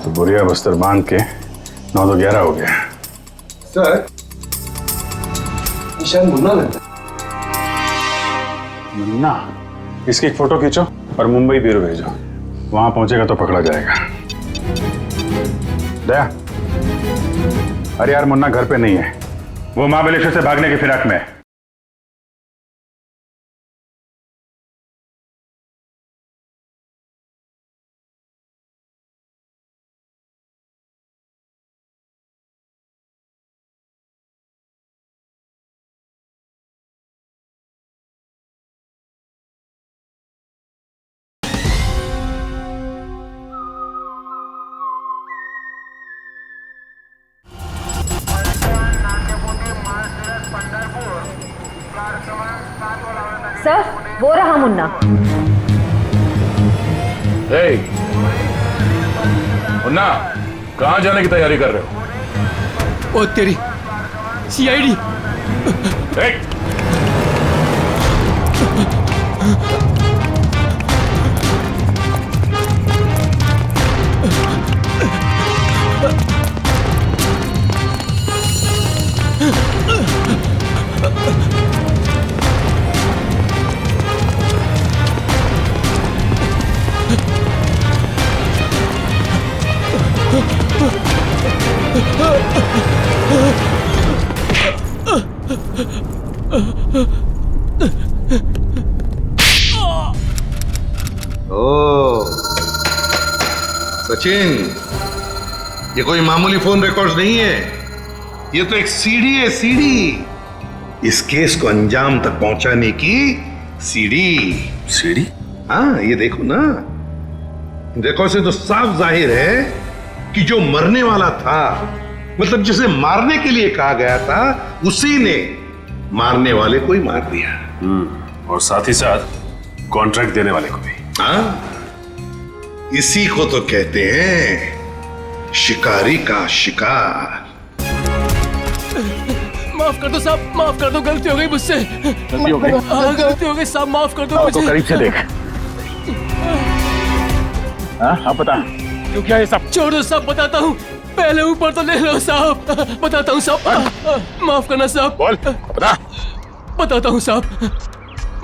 तो बुढ़िया बस्तर बांध के 9 तो 11 हो गया। सर, शायद मुन्ना लगता है। मुन्ना? इसकी एक फोटो खींचो और मुंबई ब्यूरो भेजो, वहां पहुंचेगा तो पकड़ा जाएगा। दया, अरे यार मुन्ना घर पे नहीं है, वो महाबलेश्वर से भागने की फिराक में है। सर, वो रहा मुन्ना। मुन्ना, कहाँ जाने की तैयारी कर रहे हो? ओ तेरी सीआईडी। ओ सचिन, ये कोई मामूली फोन रिकॉर्ड्स नहीं है, ये तो एक सीढ़ी है, सीढ़ी। इस केस को अंजाम तक पहुंचाने की सीढ़ी। सीढ़ी? हाँ, ये देखो ना, रिकॉर्ड से तो साफ जाहिर है कि जो मरने वाला था, मतलब जिसे मारने के लिए कहा गया था, उसी ने मारने वाले को ही मार दिया। और साथ ही साथ कॉन्ट्रैक्ट देने वाले को भी। हाँ, इसी को तो कहते हैं शिकारी का शिकार। माफ कर दो साहब, माफ कर दो, गलती हो गई मुझसे। गलती हो गई? हाँ, गलती हो गई साहब, माफ कर दो मुझे। तो करीब से देख। हाँ, अब बता क्यों क्या ये सब? छोड़ दो साहब, बताता हूँ। पहले ऊपर तो ले लो साहब, बताता हूँ साहब। माफ करना साहब। बोल, बता। बताता हूँ साहब,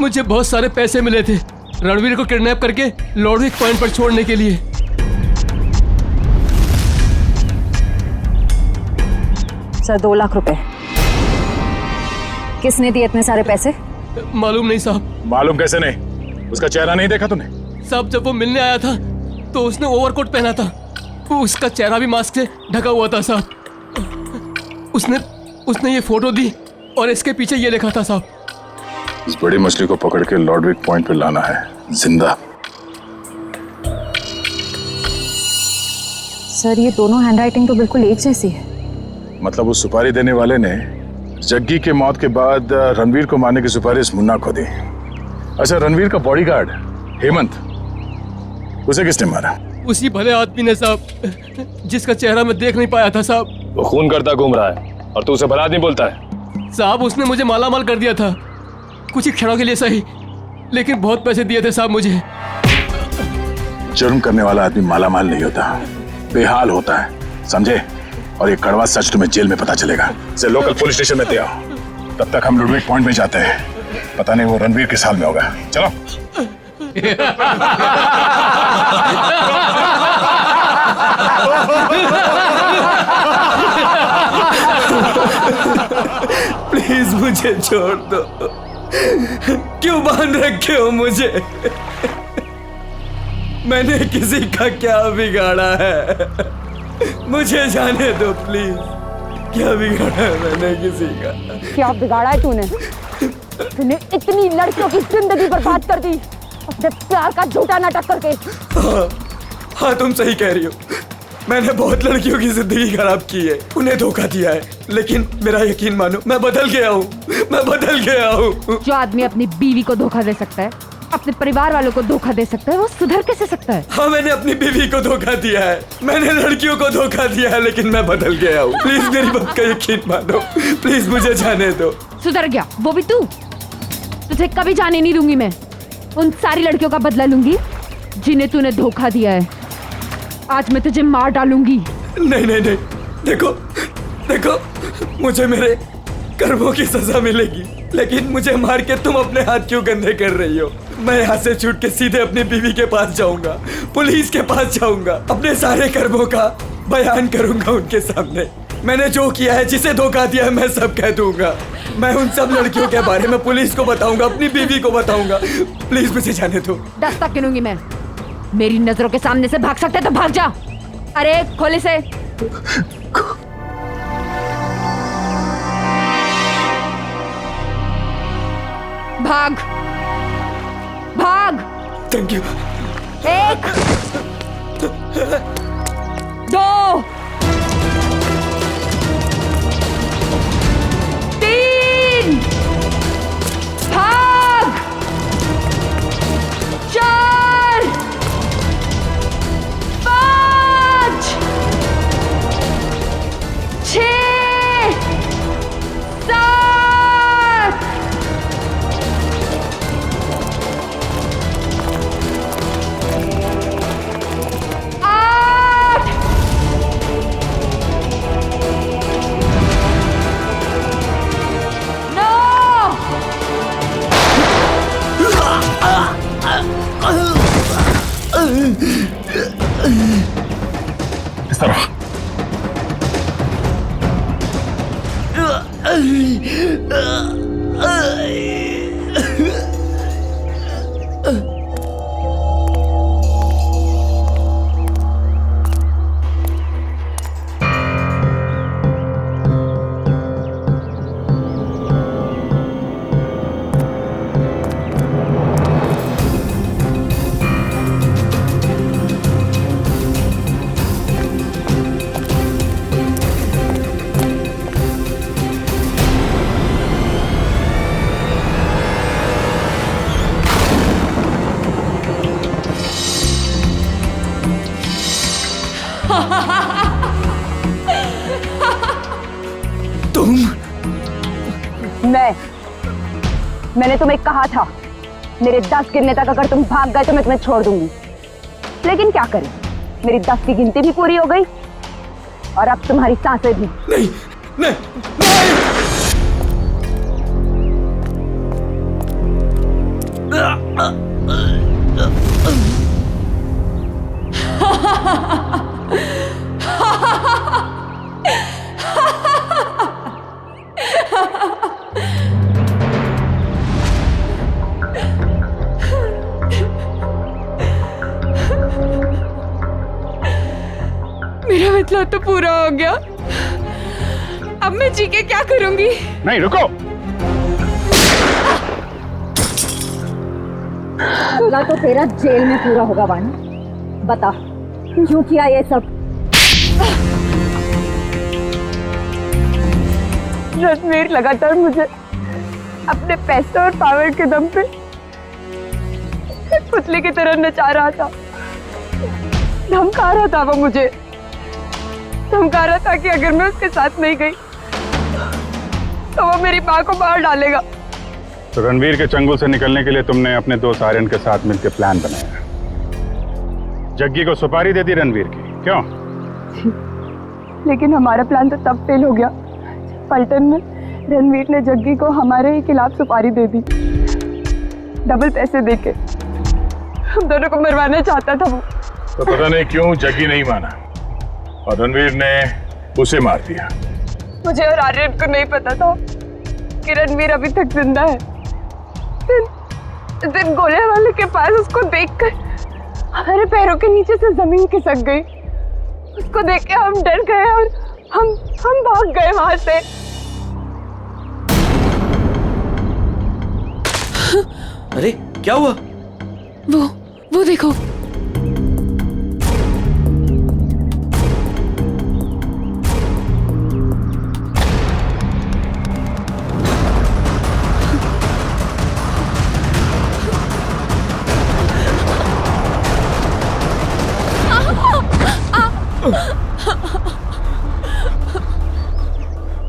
मुझे बहुत सारे पैसे मिले थे रणवीर को किडनैप करके लॉर्डविक पॉइंट पर छोड़ने के लिए। सर 2 लाख रुपए। किसने दिए इतने सारे पैसे? मालूम नहीं साहब। मालूम कैसे नहीं? उसका चेहरा नहीं देखा तूने? साहब जब वो मिलने आया था तो उसने ओवरकोट पहना था, वो उसका चेहरा भी मास्क से ढका हुआ था साहब। उसने ये फोटो दी और इसके पीछे ये लिखा था साहब, इस बड़ी मछली को पकड़ के लॉर्डविक पॉइंट पे लाना है जिंदा। सर ये दोनों हैंडराइटिंग तो बिल्कुल एक जैसी है। मतलब उस सुपारी देने वाले ने जग्गी के मौत के बाद रणवीर को मारने की सुपारी मुन्ना को दी। अच्छा, रणवीर का बॉडीगार्ड हेमंत, उसे किसने मारा? उसी भले आदमी ने साहब, जिसका चेहरा मैं देख नहीं पाया था साहब। वो खून करता घूम रहा है और तू उसे भला आदमी बोलता है? साहब उसने मुझे मालामाल कर दिया था, कुछ ही क्षणों के लिए सही, लेकिन बहुत पैसे दिए थे साहब मुझे। जुर्म करने वाला आदमी मालामाल नहीं होता, बेहाल होता है, समझे? और ये कड़वा सच तुम्हें जेल में पता चलेगा। से लोकल पुलिस स्टेशन में आओ, तब तक हम लॉर्डविक पॉइंट में जाते हैं। पता नहीं वो रणवीर किस हाल में होगा। चलो। प्लीज मुझे छोड़ दो, क्यों बांध रखे हो मुझे? मैंने किसी का क्या बिगाड़ा है? मुझे जाने दो प्लीज। क्या बिगाड़ा है मैंने किसी का? क्या बिगाड़ा है तूने? तूने इतनी लड़कियों की जिंदगी बर्बाद कर दी अपने प्यार का झूठा नाटक करके। हाँ तुम सही कह रही हो, मैंने बहुत लड़कियों की जिंदगी खराब की है, उन्हें धोखा दिया है, लेकिन मेरा यकीन मानो मैं बदल गया हूँ, मैं बदल गया हूँ। जो आदमी अपनी बीवी को धोखा दे सकता है, अपने परिवार वालों को धोखा दे सकता है, वो सुधर कैसे सकता है? हाँ मैंने अपनी बीवी को धोखा दिया है, मैंने लड़कियों को धोखा दिया है, लेकिन मैं बदल गया हूँ। प्लीज मेरी बात का यकीन मानो, प्लीज मुझे जाने दो। सुधर गया वो भी तू? तुझे कभी जाने नहीं दूंगी मैं। उन सारी लड़कियों का बदला लूंगी जिन्हें तूने धोखा दिया है। आज मैं तुझे मार डालूंगी। नहीं नहीं नहीं, देखो देखो, मुझे मेरे कर्मों की सजा मिलेगी, लेकिन मुझे मार के तुम अपने हाथ क्यों गंदे कर रही हो? मैं यहाँ से छूट के सीधे अपनी बीवी के पास जाऊंगा, पुलिस के पास जाऊंगा, अपने सारे कर्मों का बयान करूंगा उनके सामने। मैंने जो किया है, जिसे धोखा दिया है, मैं सब कह दूंगा। मैं उन सब लड़कियों के बारे में पुलिस को बताऊंगा, अपनी बीवी को बताऊंगा। प्लीज मुझे जाने दो। दस्तक गिनूंगी मैं। मेरी नजरों के सामने से भाग सकते तो भाग जा। अरे खोले से। भाग भाग। Thank you. 1 2 3 भाग। 4 5 6 7 8 इस तरफ। मैंने तुम्हें कहा था मेरे 10 गिनने तक अगर तुम भाग गए तो मैं तुम्हें छोड़ दूंगी, लेकिन क्या करें, मेरी 10 की गिनती भी पूरी हो गई और अब तुम्हारी सांसें भी। नहीं नहीं नहीं। मेरा मतलब तो पूरा हो गया। अब मैं जी के क्या करूंगी? नहीं, रुको। पूरा तो तेरा जेल में पूरा होगा वानी। बता क्यों किया ये सब? रणवीर लगातार मुझे अपने पैसे और पावर के दम पे एक पुतले की तरह नचा रहा था। धमका रहा था वो मुझे, धमका रहा था कि अगर मैं उसके साथ नहीं गई तो वो मेरी माँ को मार डालेगा। तो रणवीर के चंगुल से निकलने के लिए तुमने अपने दोस्त आर्यन के साथ मिलकर प्लान बनाया। जग्गी को सुपारी दे दी रणवीर की, क्यों? लेकिन हमारा प्लान तो तब फेल हो गया जब पलटन में रणवीर ने जग्गी को हमारे ही खिलाफ सुपारी दे दी, डबल पैसे देके। हम दोनों को मरवाना चाहता था वो। तो पता नहीं क्यों जग्गी नहीं माना और रणवीर ने उसे मार दिया। मुझे और आर्यन को नहीं पता था कि रणवीर अभी तक जिंदा है। दिन गोले वाले के पास उसको देखकर हमारे पैरों के नीचे से जमीन खिसक गई। उसको देख के हम डर गए और हम भाग गए वहां से। अरे क्या हुआ? वो देखो।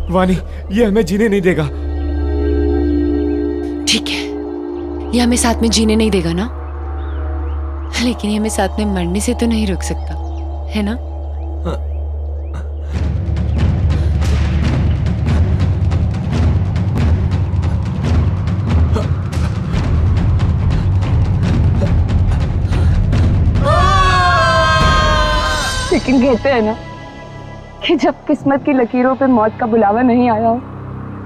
वानी, ये हमें जीने नहीं देगा। ठीक है, ये हमें साथ में जीने नहीं देगा ना, लेकिन ये हमें साथ में मरने से तो नहीं रोक सकता, है ना? लेकिन कहते हैं ना कि जब किस्मत की लकीरों पे मौत का बुलावा नहीं आया हो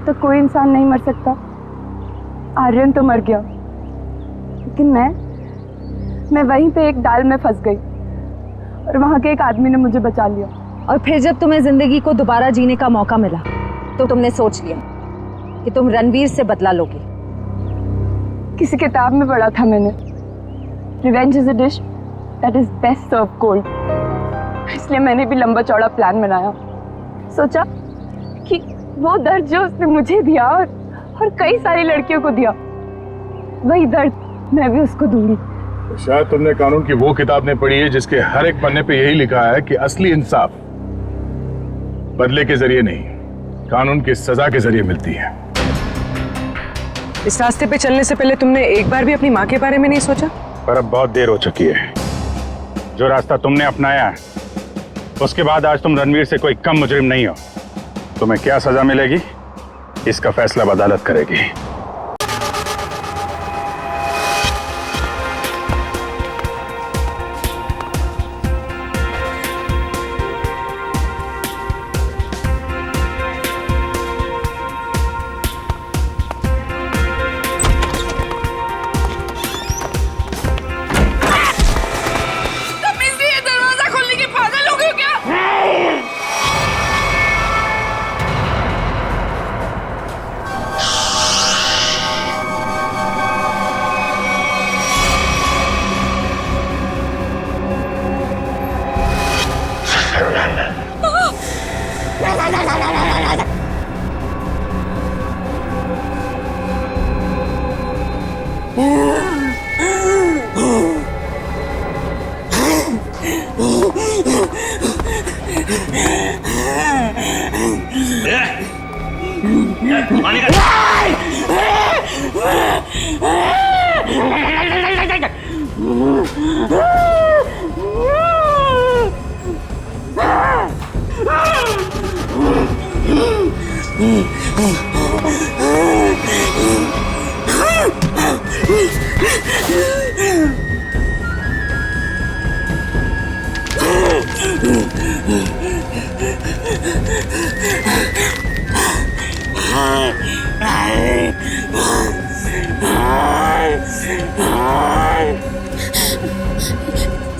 तो कोई इंसान नहीं मर सकता। आर्यन तो मर गया, लेकिन मैं वहीं पे एक डाल में फंस गई और वहां के एक आदमी ने मुझे बचा लिया। और फिर जब तुम्हें जिंदगी को दोबारा जीने का मौका मिला तो तुमने सोच लिया कि तुम रणवीर से बदला लोगे। किसी किताब में पढ़ा था मैंने, revenge is a dish that is best serve cold. इसलिए मैंने भी लंबा चौड़ा प्लान बनाया। सोचा कि वो दर्द जो उसने मुझे दिया और कई सारी लड़कियों को दिया, वही दर्द मैं भी उसको दूंगी। तो शायद तुमने कानून की वो किताब नहीं पढ़ी है जिसके हर एक पन्ने पे यही लिखा है कि असली इंसाफ बदले के जरिए नहीं, कानून की सजा के जरिए मिलती है। इस रास्ते पे चलने से पहले तुमने एक बार भी अपनी माँ के बारे में नहीं सोचा? पर अब बहुत देर हो चुकी है। जो रास्ता तुमने अपनाया है उसके बाद आज तुम रणवीर से कोई कम मुजरिम नहीं हो। तुम्हें क्या सजा मिलेगी इसका फैसला अदालत करेगी। दरवाजा खोलने के पागल हो गए क्या? Ah!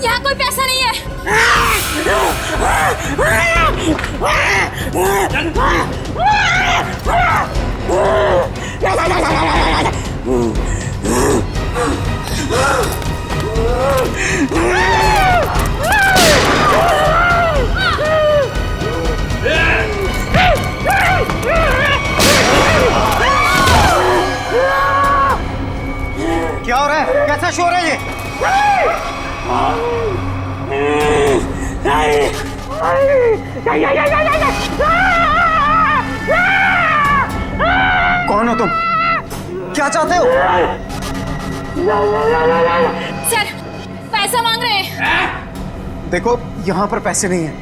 यहाँ कोई पैसा नहीं है। क्या हो रहा है? कैसा शोर है ये? कौन हो तुम? क्या चाहते हो? सर, पैसा मांग रहे हैं। देखो, यहाँ पर पैसे नहीं हैं।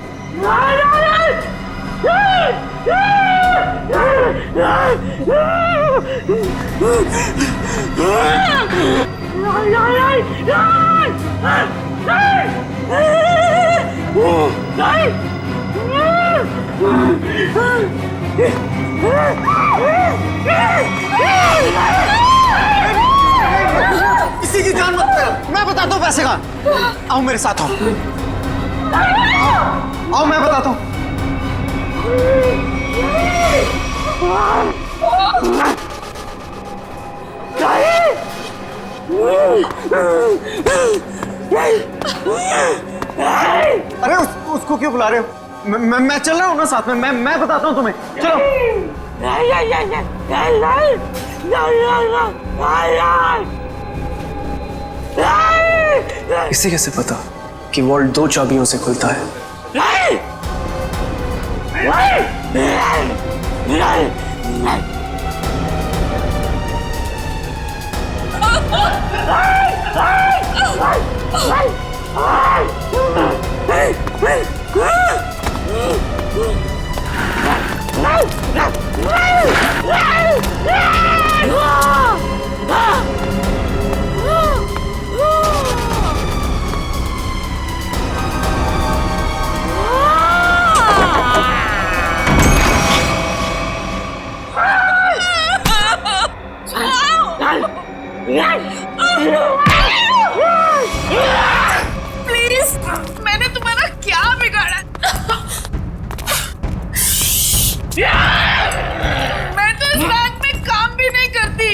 किसी की जान मत करो। मैं बताता हूँ पैसे का। आओ मेरे साथ, आओ आओ, मैं बताता हूँ। अरे उसको क्यों बुला रहे हो? मैं चल रहा हूँ ना साथ में। मैं बताता हूँ तुम्हें। चलो। इसे कैसे पता कि वॉल्ट 2 चाबियों से खुलता है? प्लीज, मैंने तुम्हारा क्या बिगाड़ा? मैं तो इस बैंक में काम भी नहीं करती।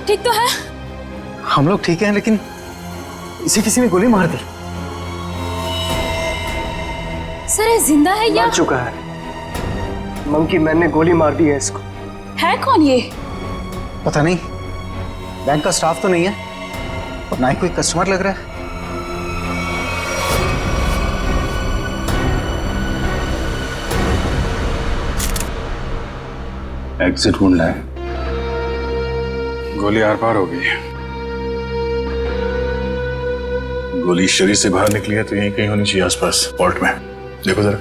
ठीक तो है? हम लोग ठीक हैं, लेकिन इसे किसी ने गोली मार दी। सर ये जिंदा है या? मर चुका है। मंकी मैन ने गोली मार दी है इसको। है कौन ये? पता नहीं, बैंक का स्टाफ तो नहीं है और ना ही कोई कस्टमर लग रहा है। एग्जिट ढूंढना है। गोली आर पार हो गई है। गोली शरीर से बाहर निकली है तो यहीं कहीं होनी चाहिए आसपास, वॉल्ट में। देखो जरा।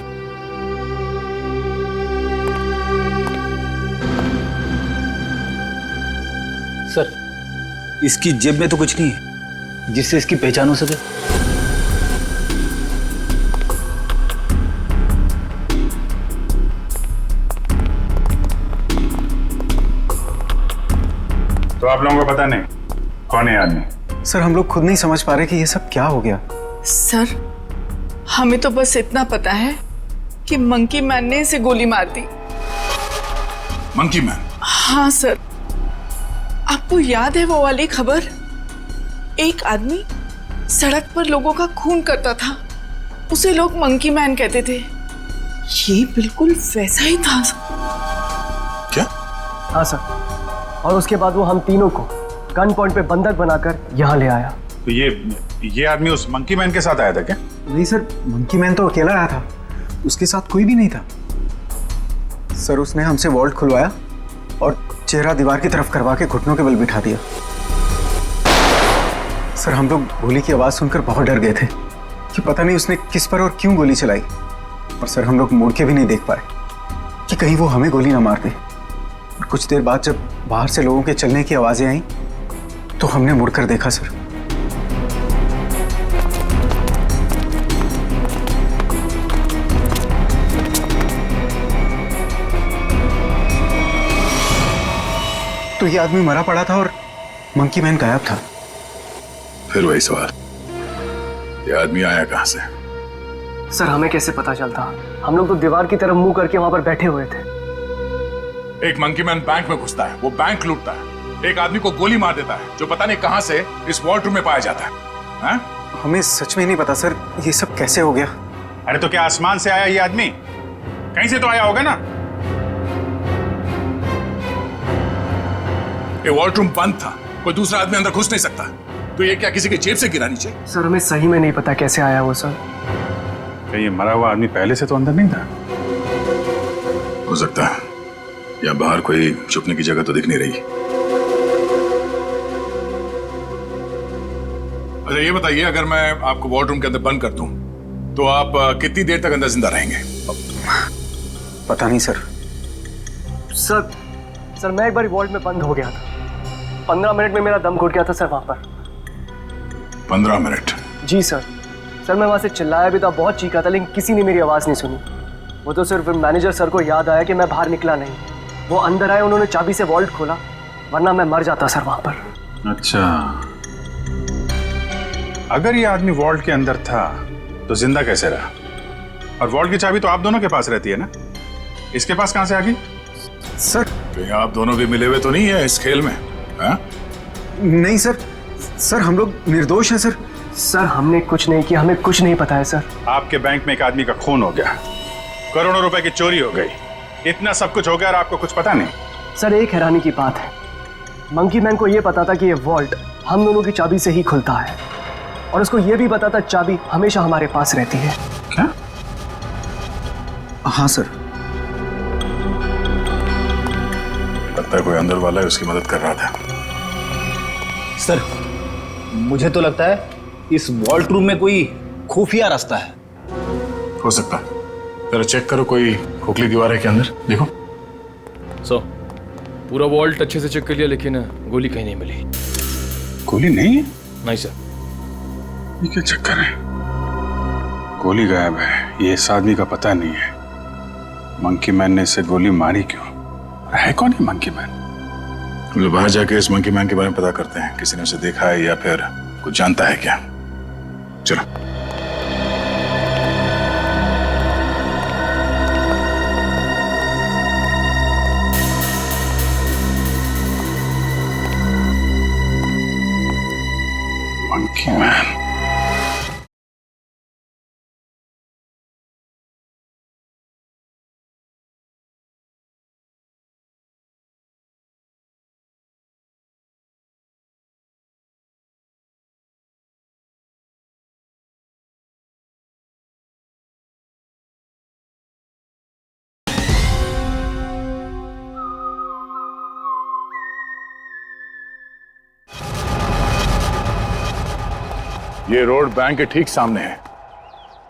सर, इसकी जेब में तो कुछ नहीं है जिससे इसकी पहचान हो सके। तो आप लोगों को पता नहीं कौन है आदमी? सर हम लोग खुद नहीं समझ पा रहे कि ये सब क्या हो गया। सर हमें तो बस इतना पता है कि मंकी मैन ने इसे गोली मार दी। Monkey man? हाँ सर, आपको याद है वो वाली खबर? एक आदमी सड़क पर लोगों का खून करता था, उसे लोग मंकी मैन कहते थे। ये बिल्कुल वैसा ही था। क्या? हाँ सर, और उसके बाद वो हम तीनों को गन पॉइंट पे बंधक बनाकर यहाँ ले आया। तो ये आदमी उस मंकी मैन के साथ आया था क्या? नहीं सर, मंकी मैन तो अकेला आया था, उसके साथ कोई भी नहीं था। सर उसने हमसे वॉल्ट खुलवाया और चेहरा दीवार की तरफ करवा के घुटनों के बल बिठा दिया। सर हम लोग गोली की आवाज सुनकर बहुत डर गए थे कि पता नहीं उसने किस पर और क्यों गोली चलाई। और सर हम लोग मुड़ के भी नहीं देख पाए कि कहीं वो हमें गोली ना मार दे। और कुछ देर बाद जब बाहर से लोगों के चलने की आवाजें आई तो हमने मुड़कर देखा सर। तो ये आदमी मरा पड़ा था और मंकी मैन गायब था। फिर वही सवाल, ये आदमी आया कहां से? सर हमें कैसे पता चलता? हम लोग तो दीवार की तरफ मुंह करके वहां पर बैठे हुए थे। एक मंकी मैन बैंक में घुसता है, वो बैंक लूटता है, एक आदमी को गोली मार देता है जो पता नहीं कहां से इस वॉल्ट रूम में पाया जाता है। हा? हमें सच में नहीं पता सर, ये सब कैसे हो गया। अरे तो क्या आसमान से आया ये आदमी? कहीं से तो आया होगा ना। ये वॉल्ट रूम बंद था, कोई दूसरा आदमी अंदर घुस नहीं सकता, तो ये क्या किसी के जेब से गिरा नीचे? सर हमें सही में नहीं पता कैसे आया वो सर। क्या ये मरा हुआ आदमी पहले से तो अंदर नहीं था? हो सकता है, या बाहर कोई छुपने की जगह तो दिख नहीं रही। अच्छा ये बताइए, अगर मैं आपको वॉल्ट रूम के अंदर बंद कर दूं तो आप कितनी देर तक अंदर जिंदा रहेंगे? पता नहीं सर। सर मैं एक बार वॉल्ट में बंद हो गया था, 15 मिनट में मेरा दम घुट गया था सर वहां पर। 15 मिनट? जी सर मैं वहां से चिल्लाया भी था, बहुत चीखा था, लेकिन किसी ने मेरी आवाज नहीं सुनी। वो तो सिर्फ मैनेजर सर को याद आया कि मैं बाहर निकला नहीं। वो अंदर आए, उन्होंने चाबी से वॉल्ट खोला, वरना मैं मर जाता सर वहां पर। अच्छा, अगर ये आदमी वॉल्ट के अंदर था तो जिंदा कैसे रहा? और वॉल्ट की चाबी तो आप दोनों के पास रहती है ना, इसके पास कहां से आ गई? सर कहीं आप दोनों भी मिले हुए तो नहीं है इस खेल में? हा? नहीं सर हम लोग निर्दोष हैं सर। सर हमने कुछ नहीं किया, हमें कुछ नहीं पता है सर। आपके बैंक में एक आदमी का खून हो गया, करोड़ों रुपए की चोरी हो गई, इतना सब कुछ हो गया और आपको कुछ पता नहीं? सर एक हैरानी की बात है, मंकी मैन को यह पता था कि ये वॉल्ट हम दोनों की चाबी से ही खुलता है, और उसको यह भी पता था चाबी हमेशा हमारे पास रहती है। क्या? हाँ सर। लगता है कोई अंदर वाला है, उसकी मदद कर रहा था। सर मुझे तो लगता है इस वॉल्ट रूम में कोई खुफिया रास्ता है। हो सकता है, जरा चेक करो, कोई खोखली दीवार है क्या अंदर? देखो। पूरा वॉल्ट अच्छे से चेक कर लिया, लेकिन गोली कहीं नहीं मिली। गोली नहीं है? नहीं सर। ये क्या चक्कर है? गोली गायब है, ये इस आदमी का पता नहीं है। मंकी मैन ने इसे गोली मारी क्यों? है कौन है मंकी मैन? हम लोग बाहर जाके इस मंकी मैन के बारे में पता करते हैं, किसी ने उसे देखा है या फिर कुछ जानता है क्या। चलो। ये रोड बैंक के ठीक सामने है।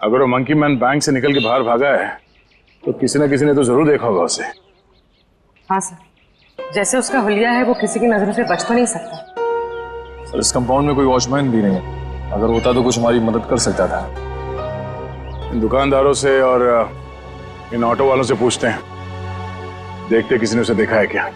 अगर वो मंकी मैन बैंक से निकल के बाहर भागा है तो किसी न किसी ने तो जरूर देखा होगा उसे। हाँ सर, जैसे उसका हुलिया है वो किसी की नजरों से बच तो नहीं सकता। सर इस कंपाउंड में कोई वॉचमैन भी नहीं है, अगर होता तो कुछ हमारी मदद कर सकता था। इन दुकानदारों से और इन ऑटो वालों से पूछते हैं, देखते किसी ने उसे देखा है क्या।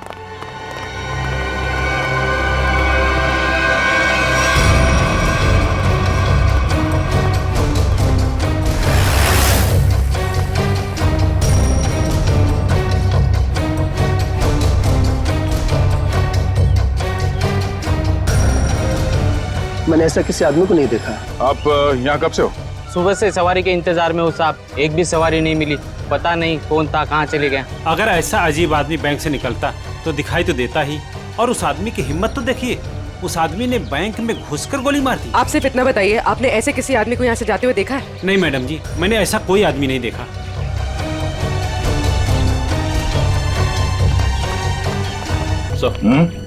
मैंने ऐसा किसी आदमी को नहीं देखा। आप यहाँ कब से हो? सुबह से सवारी के इंतजार में हूँ साहब, एक भी सवारी नहीं मिली। पता नहीं कौन था, कहाँ चले गए। अगर ऐसा अजीब आदमी बैंक से निकलता तो दिखाई तो देता ही। और उस आदमी की हिम्मत तो देखिए, उस आदमी ने बैंक में घुसकर गोली मार दी। आप सिर्फ इतना बताइए, आपने ऐसे किसी आदमी को यहाँ से जाते हुए देखा है? नहीं मैडम जी, मैंने ऐसा कोई आदमी नहीं देखा।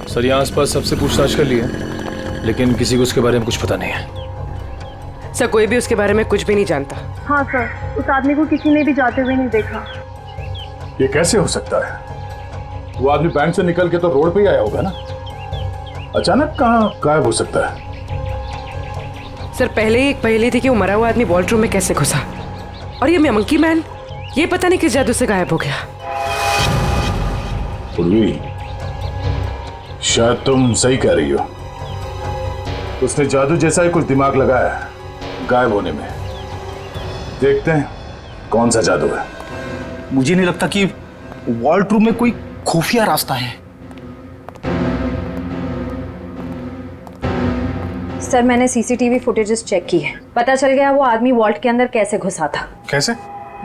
सर यहाँ आसपास सबसे पूछताछ कर ली है, लेकिन किसी को उसके बारे में कुछ पता नहीं है। सर कोई भी उसके बारे में कुछ भी नहीं जानता। हाँ सर, उस आदमी को किसी ने भी जाते हुए नहीं देखा। ये कैसे हो सकता है? वो आदमी बैंक से निकल के तो रोड पे ही आया होगा ना, अचानक कहाँ गायब हो सकता है? सर पहले ही एक पहेली थी कि वो मरा हुआ आदमी वॉल्ट रूम में कैसे घुसा, और ये मंकी मैन ये पता नहीं किस जादू से गायब हो गया। पूर्वी, शायद तुम सही कह रही हो। उसने जादू जैसा ही कुछ दिमाग लगाया है गायब होने में। देखते हैं कौन सा जादू है। मुझे नहीं लगता कि वॉल्ट रूम में कोई खुफिया रास्ता है। सर मैंने सीसीटीवी फुटेजेस चेक की है, पता चल गया वो आदमी वॉल्ट के अंदर कैसे घुसा था। कैसे?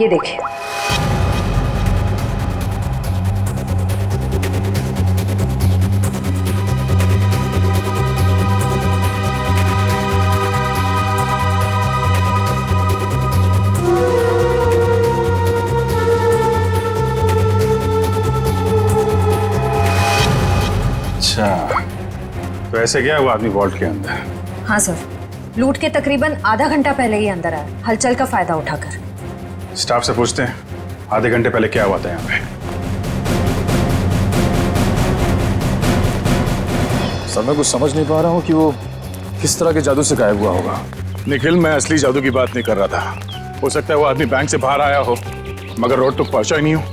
ये देखिए। अच्छा, तो ऐसे गया वो आदमी वॉल्ट के अंदर? हाँ सर, लूट के तकरीबन आधा घंटा पहले ही अंदर आया, हलचल का फायदा उठाकर। स्टाफ से पूछते हैं आधे घंटे पहले क्या हुआ था यहाँ पे। सर मैं कुछ समझ नहीं पा रहा हूँ कि वो किस तरह के जादू से गायब हुआ होगा। निखिल, मैं असली जादू की बात नहीं कर रहा था। हो सकता है वो आदमी बैंक से बाहर आया हो मगर रोड तक पहुंचा ही नहीं हो।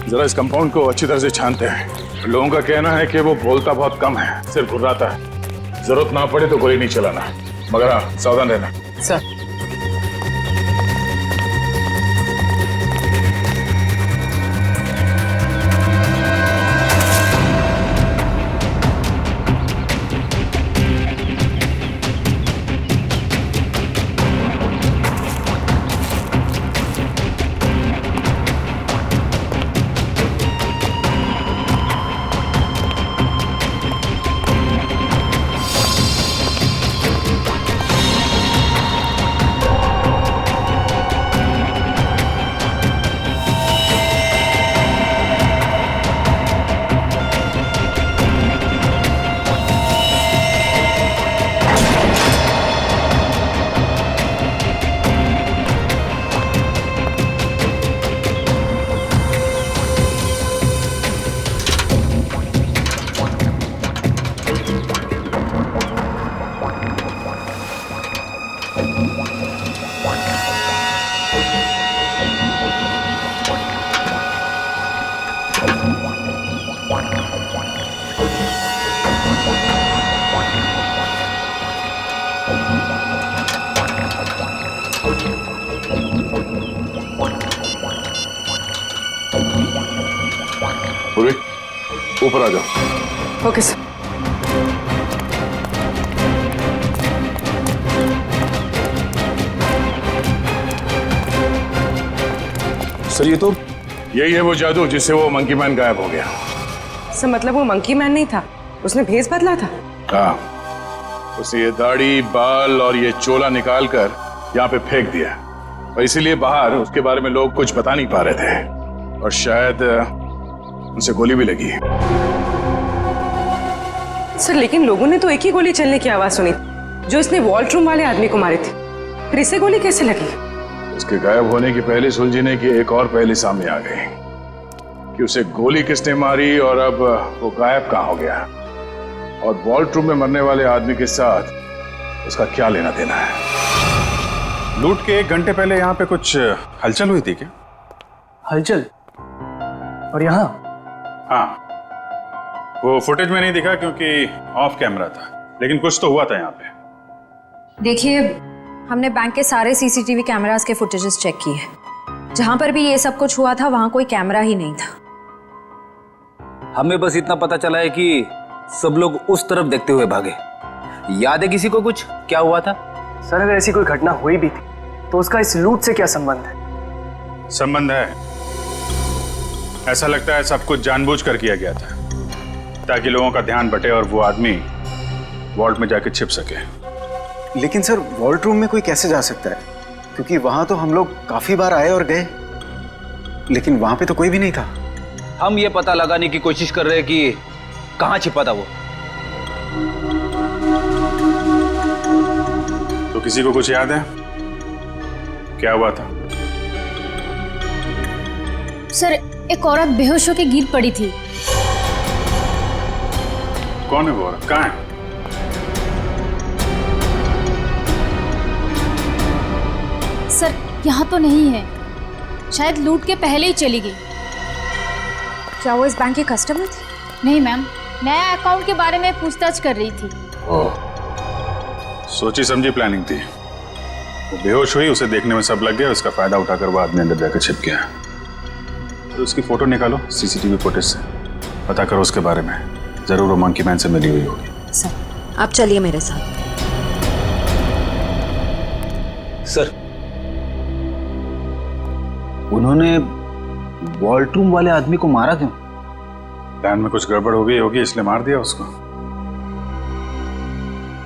जरा इस कंपाउंड को अच्छी तरह से छानते हैं। लोगों का कहना है कि वो बोलता बहुत कम है, सिर्फ घुर्राता है। जरूरत ना पड़े तो गोली नहीं चलाना, मगर हाँ सावधान रहना। सर पूर्वी, ऊपर आ जाओ। Okay sir. सर ये तो यही है वो जादू जिससे वो मंकी मैन गायब हो गया। सर मतलब वो मंकी मैन नहीं था, उसने भेस बदला था। हाँ, उसने ये दाढ़ी, बाल और ये चोला निकाल कर यहाँ पे फेंक दिया, और इसीलिए बाहर उसके बारे में लोग कुछ बता नहीं पा रहे थे, और शायद उनसे गोली भी लगी। सर लेकिन लोगों ने तो एक ही गोली चलने की आवाज सुनी, जो इसने वॉल्ट्रूम वाले आदमी को मारे थे, फिर इसे गोली कैसे लगी? उसके गायब होने की पहले सुलझने की एक और पहले सामने आ गई कि उसे गोली किसने मारी और अब वो गायब कहाँ हो गया, और वॉल्ट्रूम में मरने वाले आदमी के साथ उसका क्या लेना देना है। लूट के 1 घंटे पहले यहाँ पे कुछ हलचल हुई थी क्या? हलचल? और यहाँ? हाँ, वो फुटेज में नहीं दिखा क्योंकि ऑफ कैमरा था, लेकिन कुछ तो हुआ था यहाँ पे। देखिए, हमने बैंक के सारे सीसीटीवी कैमरास के फुटेजेस चेक किए। जहां पर भी ये सब कुछ हुआ था वहां कोई कैमरा ही नहीं था। हमें बस इतना पता चला है कि सब लोग उस तरफ देखते हुए भागे। याद है किसी को कुछ क्या हुआ था? सर, अगर ऐसी कोई घटना हुई भी थी तो उसका इस लूट से क्या संबंध है? संबंध है। ऐसा लगता है सब कुछ जानबूझकर किया गया था ताकि लोगों का ध्यान बटे और वो आदमी वॉल्ट में जाके छिप सके। लेकिन सर, वॉल्ट रूम में कोई कैसे जा सकता है? क्योंकि वहां तो हम लोग काफी बार आए और गए, लेकिन वहां पे तो कोई भी नहीं था। हम ये पता लगाने की कोशिश कर रहे हैं कि कहां छिपा था वो। तो किसी को कुछ याद है क्या हुआ था? सर, एक औरत बेहोश होकर गिर पड़ी थी। कौन है वो औरत? कहाँ है? सर, यहाँ तो नहीं है, शायद लूट के पहले ही चली गई। क्या वो इस बैंक की कस्टमर थी? नहीं मैम, नया अकाउंट के बारे में पूछताछ कर रही थी। सोची समझी प्लानिंग थी। वो बेहोश हुई, उसे देखने में सब लग गया, उसका फायदा उठाकर वो आदमी अंदर जाकर छिप गया। तो उसकी फोटो निकालो सीसीटीवी फुटेज से, पता करो उसके बारे में। जरूर वो मंकी मैन से मिली हुई होगी। सर, आप चलिए मेरे साथ। सर, उन्होंने वॉल्ट्रूम वाले आदमी को मारा क्यों? प्लान में कुछ गड़बड़ हो गई होगी, इसलिए मार दिया उसको।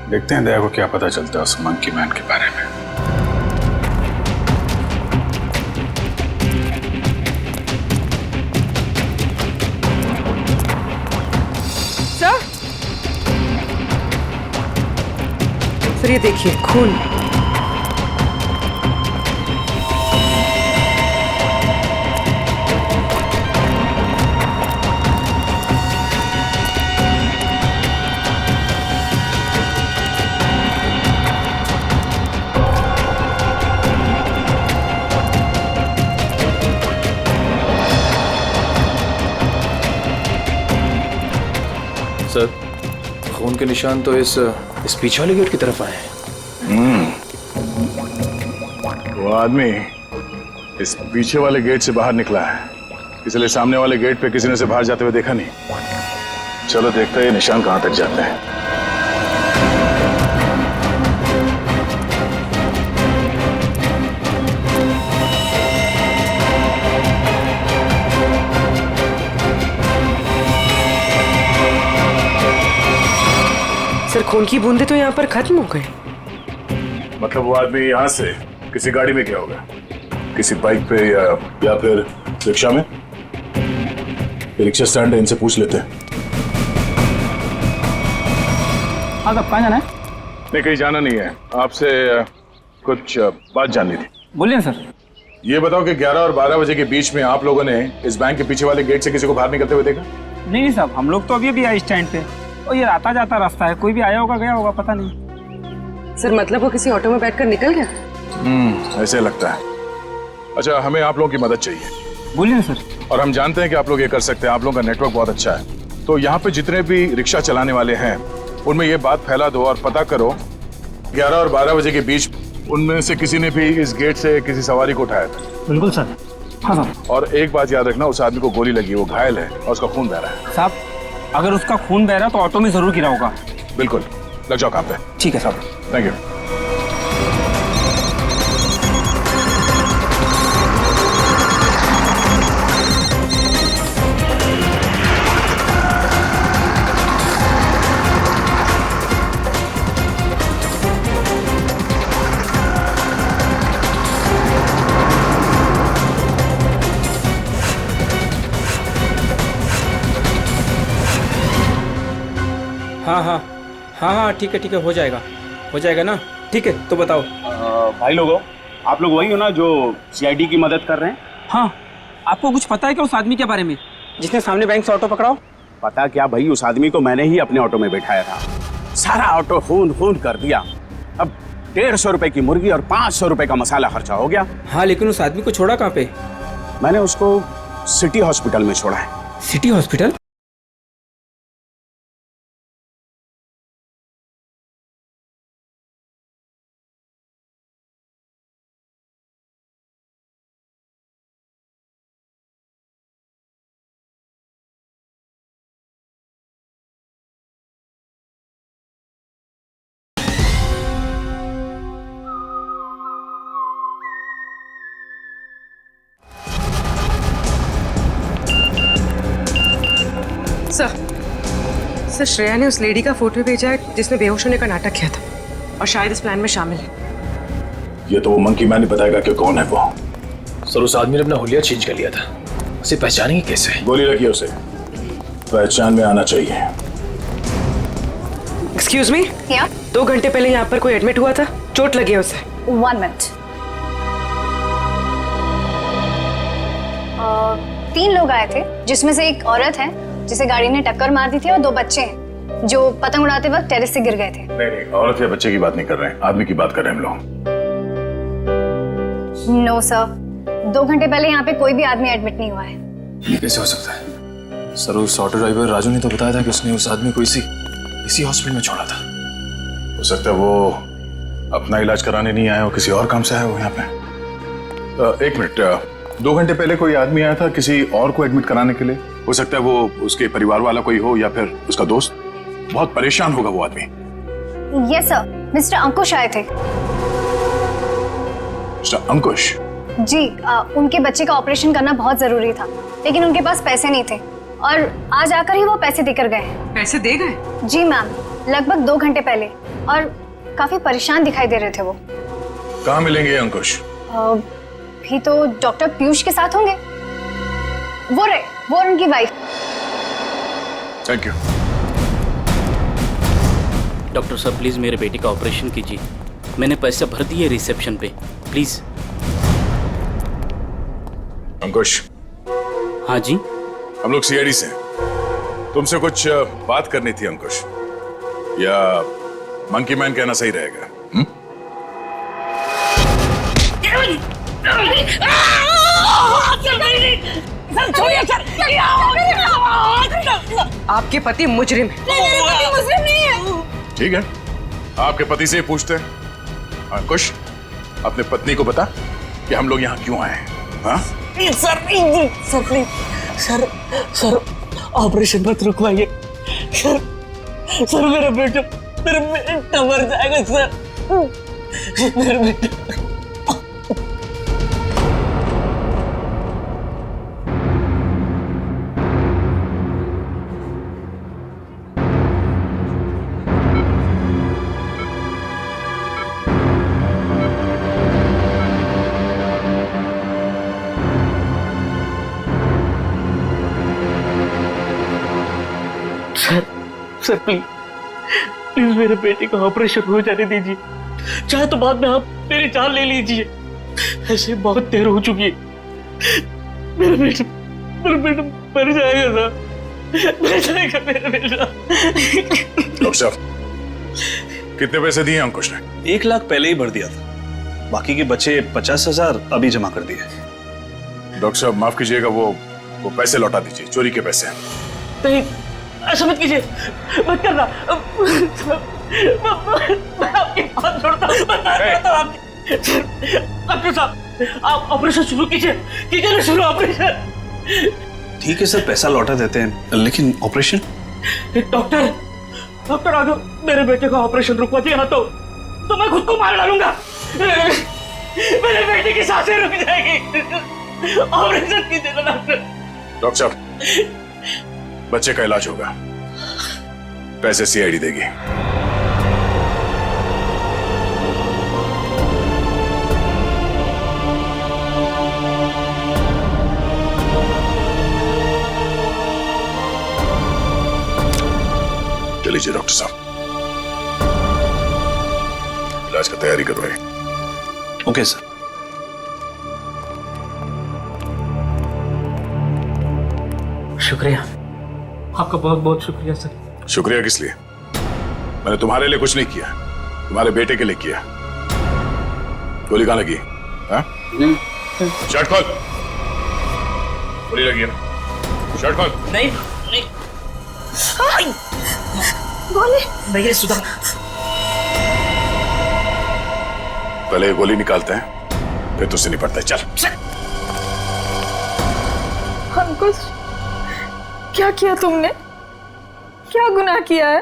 देखते हैं दया को क्या पता चलता है उस मंकी मैन के बारे में। सर, सर ये देखिए खून। सर, खून के निशान तो इस पीछे वाले गेट की तरफ आए हैं। वो आदमी इस पीछे वाले गेट से बाहर निकला है, इसलिए सामने वाले गेट पे किसी ने उसे बाहर जाते हुए देखा नहीं। चलो देखते हैं ये निशान कहां तक जाते हैं। सर, खून की बूंदे तो यहाँ पर खत्म हो गए। मतलब वो आदमी यहाँ से किसी गाड़ी में गया होगा, किसी बाइक पे या फिर रिक्शा में। रिक्शा स्टैंड है, इनसे पूछ लेते हैं। हाँ, कब कहाँ जाना है? नहीं, कहीं जाना नहीं है, आपसे कुछ बात जाननी थी। बोलिए सर। ये बताओ कि 11 और 12 बजे के बीच में आप लोगों ने इस बैंक के पीछे वाले गेट से किसी को बाहर निकलते हुए देखा? नहीं साहब, हम लोग तो अभी आए स्टैंड पे, और ये आता जाता रास्ता है, कोई भी आया होगा गया होगा, पता नहीं। सर, मतलब वो किसी ऑटो में बैठकर निकल गया? ऐसे लगता है। अच्छा, हमें आप लोगों की मदद चाहिए। बोलिए सर। और हम जानते हैं कि आप लोग ये कर सकते हैं, आप लोगों का नेटवर्क बहुत अच्छा है। तो यहाँ पे जितने भी रिक्शा चलाने वाले हैं उनमें ये बात फैला दो और पता करो 11 और 12 बजे के बीच उनमें से किसी ने भी इस गेट से किसी सवारी को उठाया था। बिल्कुल सर। हाँ सर। और एक बात याद रखना, उस आदमी को गोली लगी, वो घायल है और उसका खून बह रहा है। साहब, अगर उसका खून बह रहा तो ऑटो में जरूर गिरा होगा। बिल्कुल, लग जाओ काम पे। ठीक है साहब। Thank you. हाँ, ठीक है, हो जाएगा, हो जाएगा ना? ठीक है, तो बताओ। भाई लोगों, आप लोग वही हो ना जो सीआईडी की मदद कर रहे हैं? हाँ, आपको कुछ पता है क्या उस आदमी के बारे में जिसने सामने बैंक से ऑटो पकड़ाओ? पता क्या भाई, उस आदमी को मैंने ही अपने ऑटो में बैठाया था। सारा ऑटो खून खून कर दिया। अब 150 रुपए की मुर्गी और 500 रुपए का मसाला खर्चा हो गया। हाँ, लेकिन उस आदमी को छोड़ा कहाँ पे? मैंने उसको सिटी हॉस्पिटल में छोड़ा है। City hospital? सर, श्रेया ने उस लेडी का फोटो भेजा है जिसने बेहोश होने का नाटक किया था और शायद इस प्लान में शामिल है। ये तो वो मंकी मैन ही बताएगा कि कौन है वो। सर, उस आदमी ने अपना हुलिया चेंज कर लिया था। उसे पहचानेंगे कैसे? गोली लगी उसे, पहचान में आना चाहिए। एक्सक्यूज मी, 2 घंटे पहले यहाँ पर कोई एडमिट हुआ था, चोट लगी है उसे। 1 मिनट। 3 लोग आए थे, जिसमें से एक औरत है जिसे गाड़ी ने टक्कर मार दी थी और 2 बच्चे हैं जो पतंग उड़ाते वक्त टेरेस से गिर गए थे। नहीं, औरत या बच्चे की बात नहीं कर रहे हैं, आदमी की बात कर रहे हैं हम लोग। नो सर, 2 घंटे पहले यहाँ पे कोई भी आदमी एडमिट नहीं हुआ है। ये कैसे हो सकता है? सर, उस ऑटो ड्राइवर राजू ने तो बताया था कि उसने उस आदमी को इसी हॉस्पिटल में छोड़ा था। हो सकता है वो अपना इलाज कराने नहीं आया हो, किसी और काम से आया हो यहाँ पे। 1 मिनट, 2 घंटे पहले कोई आदमी आया था किसी और को एडमिट कराने के लिए। हो सकता है वो उसके परिवार वाला कोई हो या फिर उसका दोस्त। बहुत परेशान होगा वो आदमी। यस सर, मिस्टर अंकुश आए थे। मिस्टर अंकुश? जी, उनके बच्चे का ऑपरेशन करना बहुत जरूरी था, लेकिन उनके पास पैसे नहीं थे और आज आकर ही वो पैसे देकर गए। पैसे दे गए? जी मैम, लगभग 2 घंटे पहले, और काफी परेशान दिखाई दे रहे थे वो। कहाँ मिलेंगे अंकुश? भी तो डॉक्टर पीयूष के साथ होंगे। वो उनकी वाइफ। Thank you. डॉक्टर साहब, प्लीज मेरे बेटे का ऑपरेशन कीजिए। मैंने पैसे भर दिए रिसेप्शन पे, प्लीज। अंकुश। हाँ जी। हम लोग सीआईडी से हैं। तुमसे कुछ बात करनी थी अंकुश, या मंकी मैन कहना सही रहेगा? आपके पति मुजरिम है। मुजरिम नहीं है। ठीक है, आपके पति से पूछते हैं। अंकुश, अपने पत्नी को बता कि हम लोग यहाँ क्यों आए हैं। हाँ? सर प्लीज, सर ऑपरेशन मत रुकवाइए। सर मेरा बेटा मर जाएगा सर। मेरा बेटा। सर प्लीज मेरे बेटे का ऑपरेशन हो जाने दीजिए, चाहे तो बाद में आप मेरी जान ले लीजिए। ऐसे बहुत देर हो चुकी है। मेरा बेटा मर जाएगा सर, मर जाएगा मेरा बेटा। डॉक्टर साहब, कितने पैसे दिए अंकुश ने? 1 लाख पहले ही भर दिया था, बाकी के बचे 50,000 अभी जमा कर दिए। डॉक्टर साहब माफ कीजिएगा, वो पैसे लौटा दीजिए, चोरी के पैसे। नहीं, ऐसा मत कीजिए, मत करना। मैं आपकी बात छोड़ता हूँ। डॉक्टर साहब, आप ऑपरेशन शुरू कीजिए ना, शुरू ऑपरेशन। ठीक है सर, पैसा लौटा देते हैं, लेकिन ऑपरेशन? डॉक्टर अगर मेरे बेटे का ऑपरेशन रुकवा दिया ना तो मैं खुद को मार डालूंगा। मेरे बेटे की सांसें रुक जाएगी। ऑपरेशन कीजिए ना डॉक्टर। डॉक्टर साहब, बच्चे का इलाज होगा, पैसे सीआईडी देगी। चलिए डॉक्टर साहब। इलाज की तैयारी करवाए। Okay sir. शुक्रिया, आपका बहुत बहुत शुक्रिया सर। शुक्रिया किस लिए? मैंने तुम्हारे लिए कुछ नहीं किया, तुम्हारे बेटे के लिए किया। गोली कहाँ लगी? हाँ? शर्ट खोल। गोली लगी है ना? शर्ट खोल। नहीं गोली नहीं सुधा। पहले गोली निकालते हैं, फिर तुझसे निपटते हैं। चल। अंकुश, क्या किया तुमने? क्या गुनाह किया है?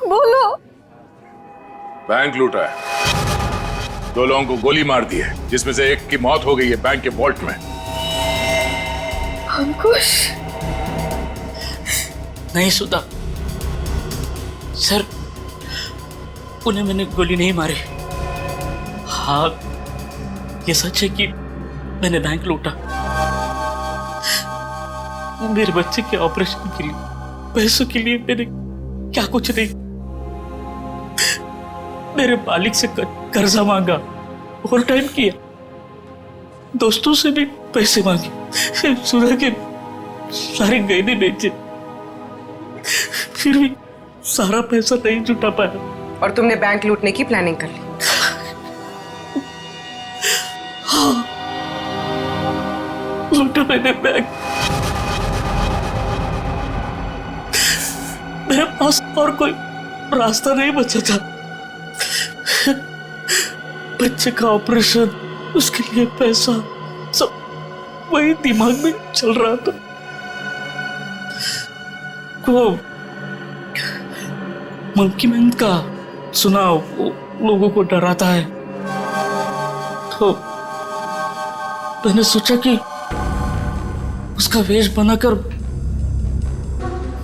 बोलो। बैंक लूटा है, 2 लोगों को गोली मार दी है, जिसमें से एक की मौत हो गई है बैंक के वॉल्ट में। अंकुश। नहीं सुधा सर, उन्हें मैंने गोली नहीं मारी। हाँ, ये सच है कि मैंने बैंक लूटा। मेरे बच्चे के ऑपरेशन के लिए, पैसों के लिए मैंने क्या कुछ नहीं, मेरे मालिक से कर्जा मांगा, ओवर टाइम किया, दोस्तों से भी पैसे मांगे, सुधा के सारे गहने बेचे, फिर भी सारा पैसा नहीं जुटा पाया। और तुमने बैंक लूटने की प्लानिंग कर ली? हाँ, लूटा मैंने बैंक। मेरे पास और कोई रास्ता नहीं बचा था। बच्चे का ऑपरेशन, उसके लिए पैसा, सब वही दिमाग में चल रहा था। वो मंकी मैन का सुना, वो लोगों को डराता है, तो मैंने सोचा कि उसका वेश बनाकर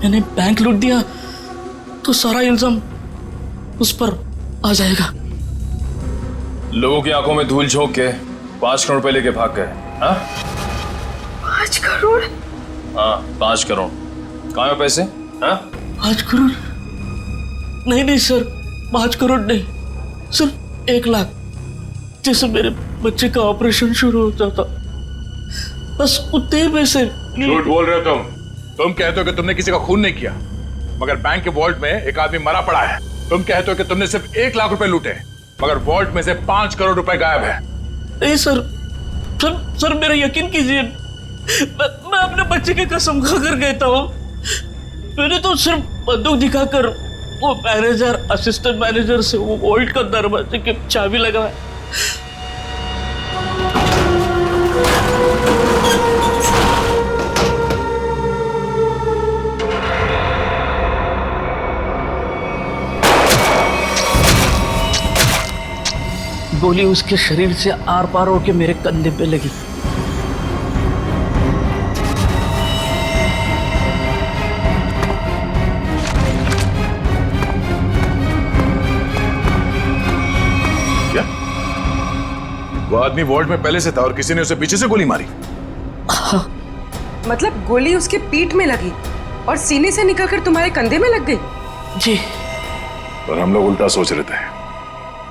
मैंने बैंक लूट दिया तो सारा इल्जाम उस पर आ जाएगा। लोगों की आंखों में धूल झोंक के 5 करोड़ रुपए लेके भाग गए। हाँ? 5 करोड़? हाँ, 5 करोड़। कहाँ है पैसे? हाँ? 5 करोड़? नहीं सर, 5 करोड़ नहीं, सिर्फ 1 लाख। जैसे मेरे बच्चे का ऑपरेशन शुरू हो जाता, बस उतने पैसे। झूठ बोल रहे हो तुम कहते हो कि तुमने किसी का खून नहीं किया, मगर बैंक के वॉल्ट में एक आदमी मरा पड़ा है। तुम कहते हो कि तुमने सिर्फ 1 लाख रुपए लूटे, मगर वॉल्ट में से 5 करोड़ रुपए गायब है। नहीं सर, मेरा यकीन कीजिए, मैं अपने बच्चे की कसम खाकर कहता हूँ, मैंने तो सिर्फ बंदूक दिखाकर वो मैनेजर, असिस्टेंट मैनेजर से वो वॉल्ट का दरवाजे की चाबी लगाया। गोली उसके शरीर से आर पार होकर मेरे कंधे पे लगी। क्या? वो आदमी वॉल्ट में पहले से था और किसी ने उसे पीछे से गोली मारी? हाँ। मतलब गोली उसके पीठ में लगी और सीने से निकलकर तुम्हारे कंधे में लग गई? जी। और हम लोग उल्टा सोच रहे थे,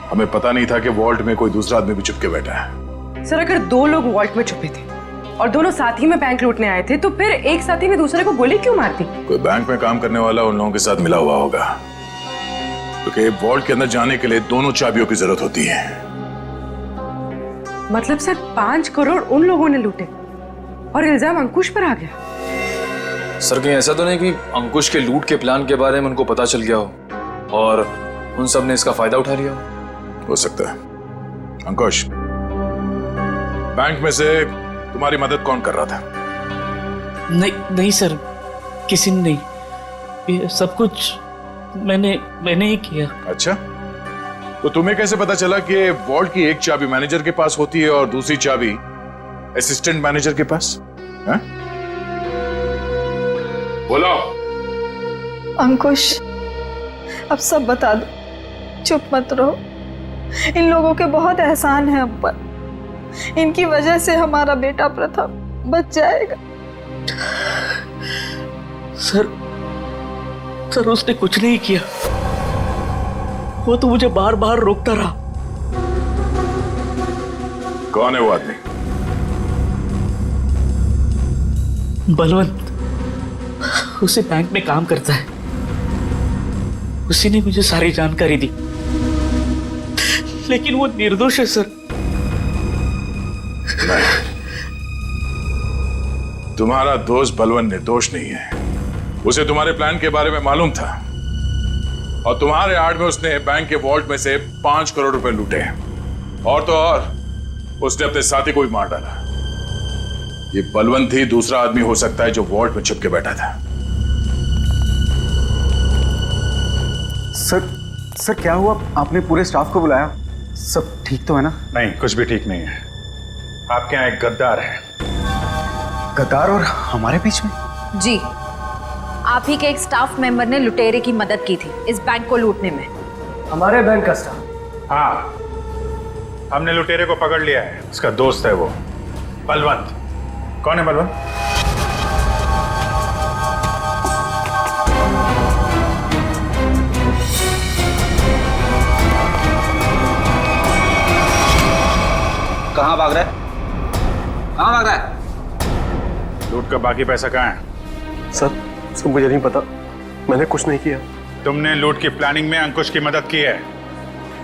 हमें पता नहीं था कि वॉल्ट में कोई दूसरा आदमी भी छुप के बैठा है। सर, अगर 2 लोग वॉल्ट में छुपे थे और दोनों साथ ही में बैंक लूटने आए थे, तो फिर एक साथी ने दूसरे को गोली क्यों मार दी? कोई बैंक में काम करने वाला उन लोगों के साथ मिला हुआ होगा, क्योंकि वॉल्ट के अंदर जाने के लिए दोनों चाबियों की जरूरत होती है। मतलब सर, 5 करोड़ उन लोगों ने लूटे और इल्जाम अंकुश पर आ गया? सर, कहीं ऐसा तो नहीं कि अंकुश के लूट के प्लान के बारे में उनको पता चल गया हो और उन सब ने इसका फायदा उठा लिया हो सकता है। अंकुश, बैंक में से तुम्हारी मदद कौन कर रहा था? नहीं सर, किसी ने नहीं, ये सब कुछ मैंने ही किया। अच्छा, तो तुम्हें कैसे पता चला कि वॉल्ट की एक चाबी मैनेजर के पास होती है और दूसरी चाबी असिस्टेंट मैनेजर के पास? हाँ? बोलो। अंकुश, अब सब बता दो, चुप मत रहो। इन लोगों के बहुत एहसान है हम पर, इनकी वजह से हमारा बेटा प्रथम बच जाएगा। सर, उसने कुछ नहीं किया, वो तो मुझे बार बार रोकता रहा। कौन है वो आदमी? बलवंत, उसी बैंक में काम करता है। उसी ने मुझे सारी जानकारी दी, लेकिन वो निर्दोष है सर। नहीं, तुम्हारा दोस्त बलवंत निर्दोष नहीं है। उसे तुम्हारे प्लान के बारे में मालूम था और तुम्हारे आड़ में उसने बैंक के वॉल्ट में से 5 करोड़ रुपए लूटे। और तो और उसने अपने साथी को भी मार डाला। ये बलवंत ही दूसरा आदमी हो सकता है जो वॉल्ट में छुप के बैठा था। सर क्या हुआ? आपने पूरे स्टाफ को बुलाया? सब ठीक तो है ना? नहीं, कुछ भी ठीक नहीं है। आपके यहाँ एक गद्दार है। गद्दार और हमारे बीच में? जी, आप ही के एक स्टाफ मेंबर ने लुटेरे की मदद की थी इस बैंक को लूटने में। हमारे बैंक का स्टाफ? हाँ, हमने लुटेरे को पकड़ लिया है। उसका दोस्त है वो बलवंत। कौन है बलवंत? कहाँ भाग रहा है? कहाँ भाग रहा है? लूट का बाकी पैसा कहाँ है? सर मुझे नहीं पता, मैंने कुछ नहीं किया। तुमने लूट की प्लानिंग में अंकुश की मदद की है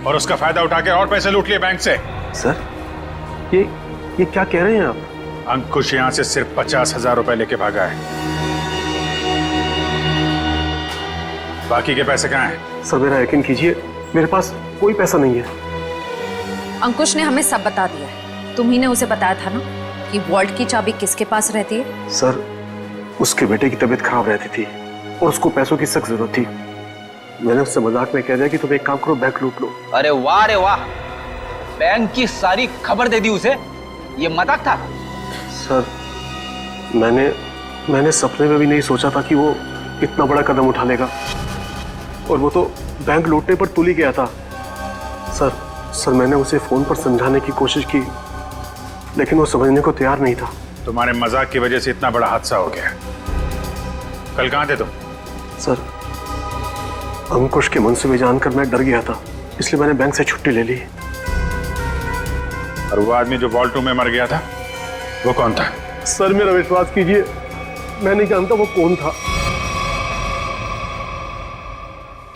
और उसका फायदा उठा के और पैसे लूट लिए बैंक से। सर ये क्या कह रहे हैं आप? अंकुश यहां से सिर्फ 50,000 रुपए लेके भागा है। बाकी के पैसे कहाँ हैं? सर मेरा यकीन कीजिए, मेरे पास कोई पैसा नहीं है। अंकुश ने हमें सब बता दिया है। तुम ही ने उसे बताया था ना कि वॉल्ट की चाबी किसके पास रहती है? सर उसके बेटे की तबीयत खराब रहती थी और उसको पैसों की सख्त जरूरत थी। मैंने उससे मजाक में कह दिया कि तुम एक काम करो, बैंक लूट लो। अरे वाह, बैंक की सारी खबर दे दी उसे। ये मजाक था? सर मैंने सपने में भी नहीं सोचा था कि वो इतना बड़ा कदम उठा लेगा। और वो तो बैंक लूटने पर तुल ही गया था। सर मैंने उसे फोन पर समझाने की कोशिश की, लेकिन वो समझने को तैयार नहीं था। तुम्हारे मजाक की वजह से इतना बड़ा हादसा हो गया। कल कहाँ थे तुम? सर अंकुश के मनसूबे जानकर मैं डर गया था, इसलिए मैंने बैंक से छुट्टी ले ली। और वो आदमी जो वॉल्ट रूम में मर गया था, वो कौन था? सर मेरा विश्वास कीजिए, मैं नहीं जानता वो कौन था।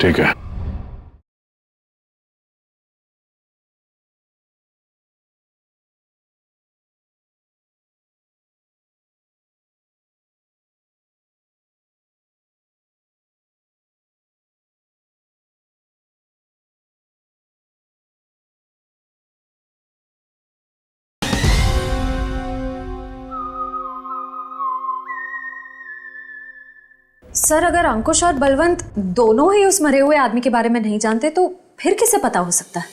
ठीक है। सर अगर अंकुश और बलवंत दोनों ही उस मरे हुए आदमी के बारे में नहीं जानते तो फिर किसे पता हो सकता है?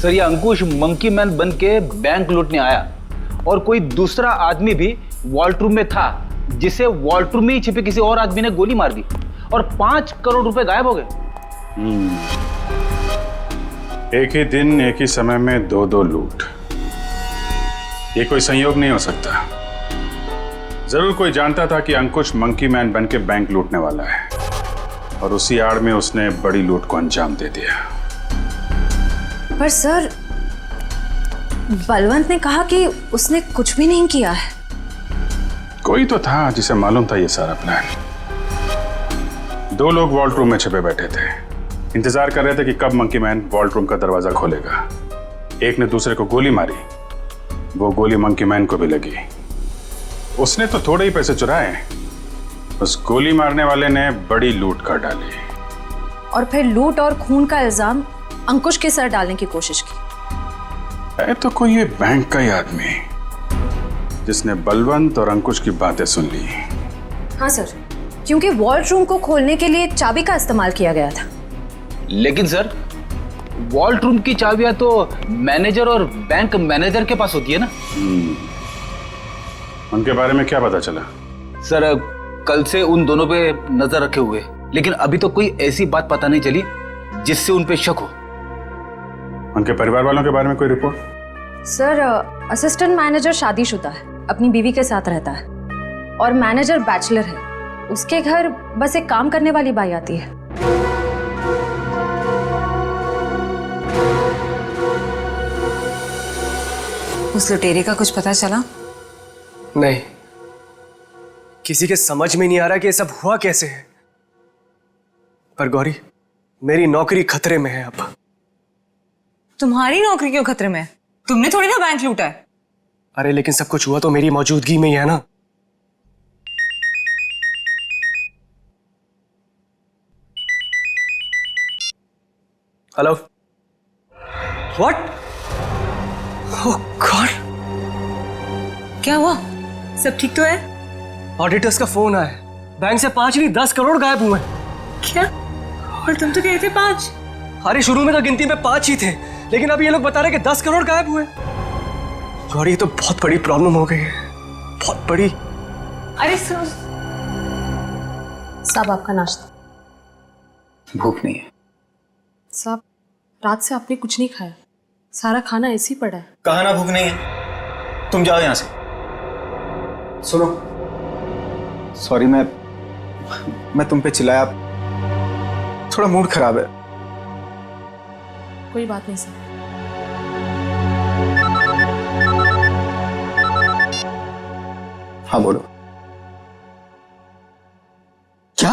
सर ये अंकुश मंकी मैन बन के बैंक लूटने आया और कोई दूसरा आदमी भी वॉल्ट रूम में था, जिसे वॉल्ट रूम में ही छिपे किसी और आदमी ने गोली मार दी और 5 करोड़ रुपए गायब हो गए। एक ही दिन एक ही समय में दो लूट, ये कोई संयोग नहीं हो सकता। जरूर कोई जानता था कि अंकुश मंकी मैन बन के बैंक लूटने वाला है और उसी आड़ में उसने बड़ी लूट को अंजाम दे दिया। पर सर बलवंत ने कहा कि उसने कुछ भी नहीं किया है। कोई तो था जिसे मालूम था ये सारा प्लान। 2 लोग वॉल्ट रूम में छिपे बैठे थे, इंतजार कर रहे थे कि कब मंकी मैन वॉल्ट रूम का दरवाजा खोलेगा। एक ने दूसरे को गोली मारी, वो गोली मंकी मैन को भी लगी। उसने तो थोड़े ही पैसे चुराए, उस गोली मारने वाले ने बड़ी लूट कर डाली और फिर लूट और खून का इल्जाम अंकुश के सर डालने की कोशिश की। है तो कोई ये बैंक का ही आदमी जिसने बलवंत और अंकुश की बातें सुन ली। हाँ सर, क्योंकि वॉल्ट रूम को खोलने के लिए चाबी का इस्तेमाल किया गया था। लेकिन सर वॉल्ट रूम की चाबियां तो मैनेजर और बैंक मैनेजर के पास होती है ना। उनके बारे में क्या पता चला? सर कल से उन दोनों पे नजर रखे हुए, लेकिन अभी तो कोई ऐसी बात पता नहीं चली जिससे उन पे शक हो। उनके परिवार वालों के बारे में कोई रिपोर्ट? सर असिस्टेंट मैनेजर शादीशुदा है, अपनी बीवी के साथ रहता है और मैनेजर बैचलर है। उसके घर बस एक काम करने वाली बाई आती है। उस लुटेरे का कुछ पता चला? नहीं, किसी के समझ में नहीं आ रहा कि ये सब हुआ कैसे है। पर गौरी, मेरी नौकरी खतरे में है अब। तुम्हारी नौकरी क्यों खतरे में है? तुमने थोड़ी ना बैंक लूटा है। अरे लेकिन सब कुछ हुआ तो मेरी मौजूदगी में ही है ना। Hello, what? ओह गॉड, क्या हुआ? सब ठीक तो है? ऑडिटर्स का फोन आया, बैंक से 5 नहीं 10 करोड़ गायब हुए। क्या? और तुम तो कहे थे 5। अरे शुरू में तो गिनती में 5 ही थे, लेकिन अब ये लोग बता रहे कि 10 करोड़ गायब हुए। गौरी, ये तो बहुत बड़ी प्रॉब्लम हो गई है, बहुत बड़ी। अरे सर, साहब आपका नाश्ता। भूख नहीं है साहब, रात से आपने कुछ नहीं खाया, सारा खाना ऐसे ही पड़ा है। कहा ना भूख नहीं है। तुम जाओ यहां से। सुनो, सॉरी, मैं तुम पे चिल्लाया, थोड़ा मूड खराब है। कोई बात नहीं सर। हाँ बोलो। क्या?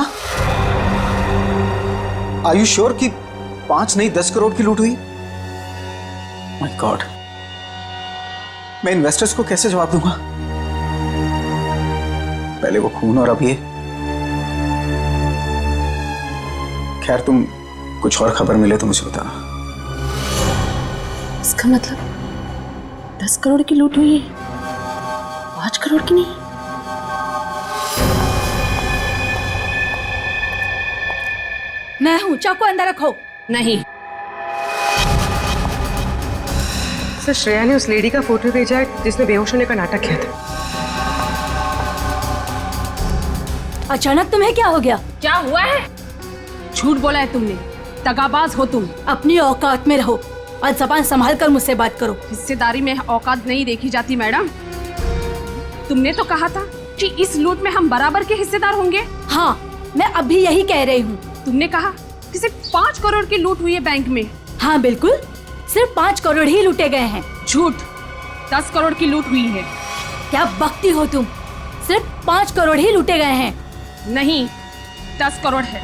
आर यू श्योर कि 5 नहीं 10 करोड़ की लूट हुई? माय गॉड, मैं इन्वेस्टर्स को कैसे जवाब दूंगा? पहले वो खून और अब ये। खैर, तुम कुछ और खबर मिले तो मुझे बताना। इसका मतलब 10 करोड़ की लूट हुई है, 5 करोड़ की नहीं। मैं हूं, चाकू अंदर रखो। नहीं सर, श्रेया ने उस लेडी का फोटो भेजा है जिसने बेहोश होने का नाटक किया था। अचानक तुम्हें क्या हो गया? क्या हुआ है? झूठ बोला है तुमने, दगाबाज हो तुम। अपनी औकात में रहो और जबान संभाल कर मुझसे बात करो। हिस्सेदारी में औकात नहीं देखी जाती मैडम। तुमने तो कहा था कि इस लूट में हम बराबर के हिस्सेदार होंगे। हाँ, मैं अभी यही कह रही हूँ। तुमने कहा कि सिर्फ 5 करोड़ की लूट हुई है बैंक में। हाँ बिल्कुल, सिर्फ 5 करोड़ ही लूटे गए हैं। झूठ, 10 करोड़ की लूट हुई है। क्या बकती हो तुम? सिर्फ 5 करोड़ ही लूटे गए हैं। नहीं, 10 करोड़ है।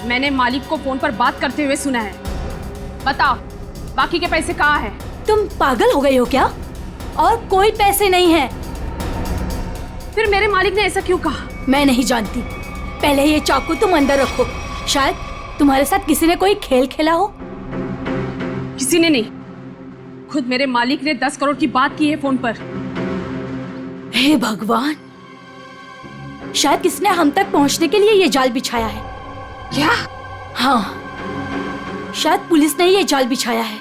मैंने मालिक को फोन पर बात करते हुए सुना है। बताओ, बाकी के पैसे कहाँ हैं? तुम पागल हो गई हो क्या? और कोई पैसे नहीं है। फिर मेरे मालिक ने ऐसा क्यों कहा? मैं नहीं जानती। पहले ये चाकू तुम अंदर रखो। शायद तुम्हारे साथ किसी ने कोई खेल खेला हो। किसी ने नहीं, खुद मेरे मालिक ने 10 करोड़ की बात की है फोन पर। हे भगवान, शायद किसने हम तक पहुंचने के लिए ये जाल बिछाया है। क्या? हाँ, शायद पुलिस ने ये जाल बिछाया है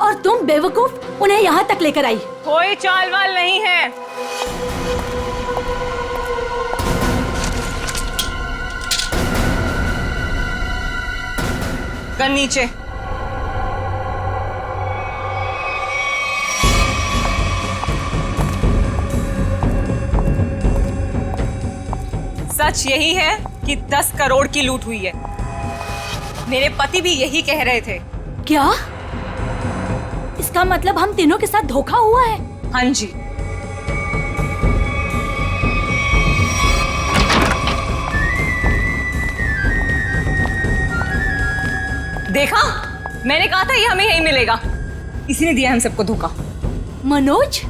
और तुम बेवकूफ उन्हें यहाँ तक लेकर आई। कोई चाल वाल नहीं है। गन नीचे। सच यही है कि 10 करोड़ की लूट हुई है। मेरे पति भी यही कह रहे थे। क्या? इसका मतलब हम तीनों के साथ धोखा हुआ है? हाँ जी। देखा, मैंने कहा था ये हमें यही मिलेगा। इसी ने दिया हम सबको धोखा। मनोज,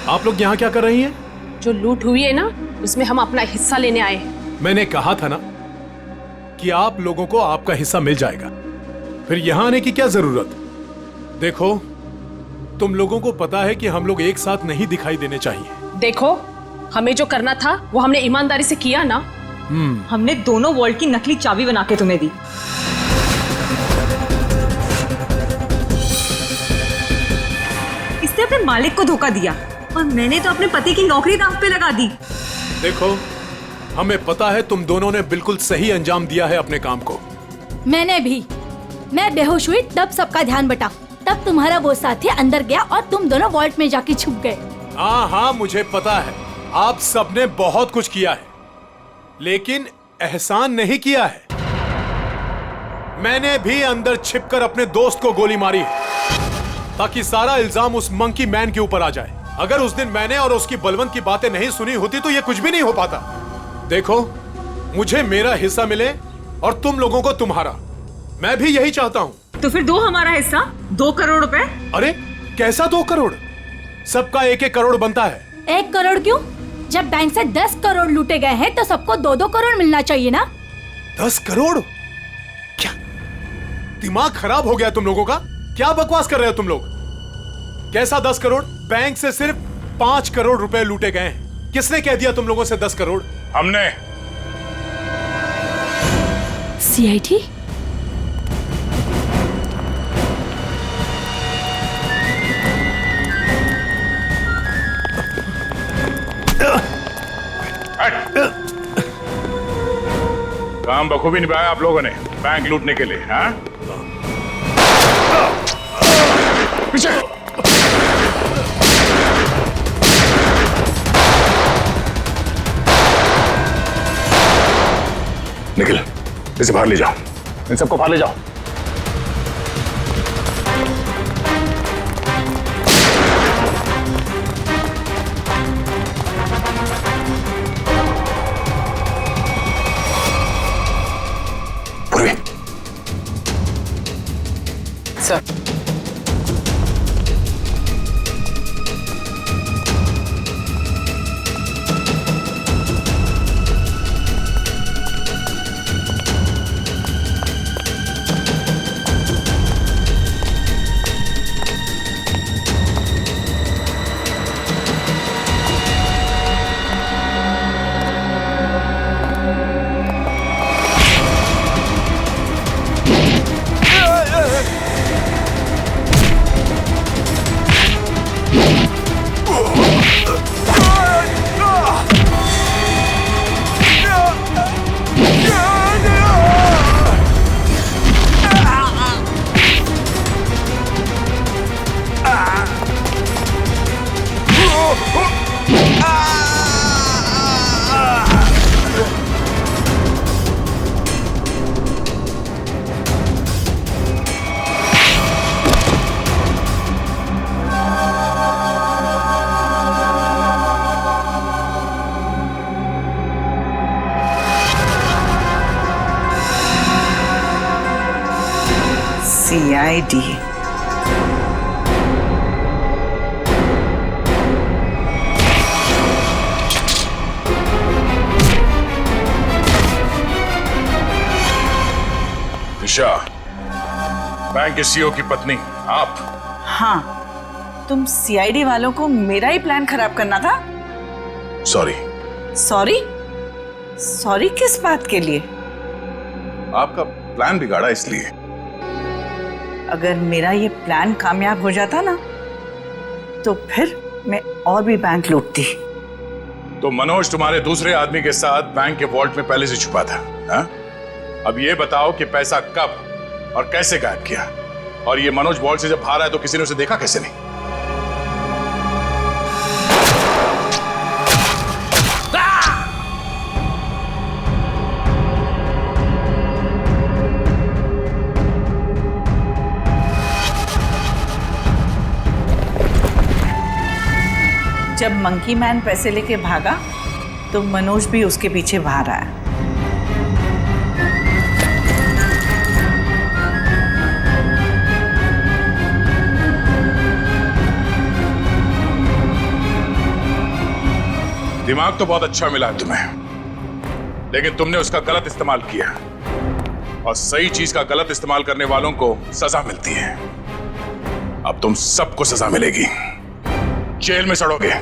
आप लोग यहाँ क्या कर रही हैं? जो लूट हुई है ना, उसमें हम अपना हिस्सा लेने आए हैं। मैंने कहा था ना कि आप लोगों को आपका हिस्सा मिल जाएगा, फिर यहाँ आने की क्या जरूरत? देखो, तुम लोगों को पता है कि हम लोग एक साथ नहीं दिखाई देने चाहिए। देखो, हमें जो करना था वो हमने ईमानदारी से किया ना। हमने दोनों वॉल्ट की नकली चाबी बना के तुम्हें दी। इसने अपने मालिक को धोखा दिया और मैंने तो अपने पति की नौकरी दांव पे लगा दी। देखो, हमें पता है तुम दोनों ने बिल्कुल सही अंजाम दिया है अपने काम को। मैंने भी। मैं बेहोश हुई तब सबका ध्यान बटा। तब तुम्हारा वो साथी अंदर गया और तुम दोनों वॉल्ट में जाके छुप गए। हाँ, मुझे पता है आप सबने बहुत कुछ किया है, लेकिन एहसान नहीं किया है। मैंने भी अंदर छिपकर अपने दोस्त को गोली मारी है ताकि सारा इल्जाम उस मंकी मैन के ऊपर आ जाए। अगर उस दिन मैंने और उसकी बलवंत की बातें नहीं सुनी होती तो ये कुछ भी नहीं हो पाता। देखो, मुझे मेरा हिस्सा मिले और तुम लोगों को तुम्हारा। मैं भी यही चाहता हूँ। तो फिर दो हमारा हिस्सा, 2 करोड़ रुपए। अरे कैसा 2 करोड़? सबका 1-1 करोड़ बनता है। 1 करोड़ क्यों? जब बैंक से 10 करोड़ लूटे गए हैं तो सबको 2-2 करोड़ मिलना चाहिए ना। 10 करोड़? क्या दिमाग खराब हो गया तुम लोगों का? क्या बकवास कर रहे हो तुम लोग? कैसा 10 करोड़? बैंक से सिर्फ 5 करोड़ रुपए लूटे गए हैं। किसने कह दिया तुम लोगों से 10 करोड़? हमने। सीआईडी? काम बखूबी निभाया आप लोगों ने बैंक लूटने के लिए। हाँ, पीछे। निखिल, इसे बाहर ले जाओ। इन सबको बाहर ले जाओ। Sir, CID। दिशा, बैंक के सीईओ की पत्नी आप? हाँ, तुम CID वालों को मेरा ही प्लान खराब करना था। सॉरी। सॉरी? सॉरी किस बात के लिए? आपका प्लान बिगाड़ा इसलिए। अगर मेरा ये प्लान कामयाब हो जाता ना तो फिर मैं और भी बैंक लूटती। तो मनोज तुम्हारे दूसरे आदमी के साथ बैंक के वॉल्ट में पहले से छुपा था। हा? अब ये बताओ कि पैसा कब और कैसे गायब किया? और ये मनोज वॉल्ट से जब बाहर आया तो किसी ने उसे देखा कैसे नहीं? जब मंकी मैन पैसे लेके भागा तो मनोज भी उसके पीछे बाहर आया। दिमाग तो बहुत अच्छा मिला है तुम्हें, लेकिन तुमने उसका गलत इस्तेमाल किया। और सही चीज का गलत इस्तेमाल करने वालों को सजा मिलती है। अब तुम सबको सजा मिलेगी, जेल में सड़ोगे।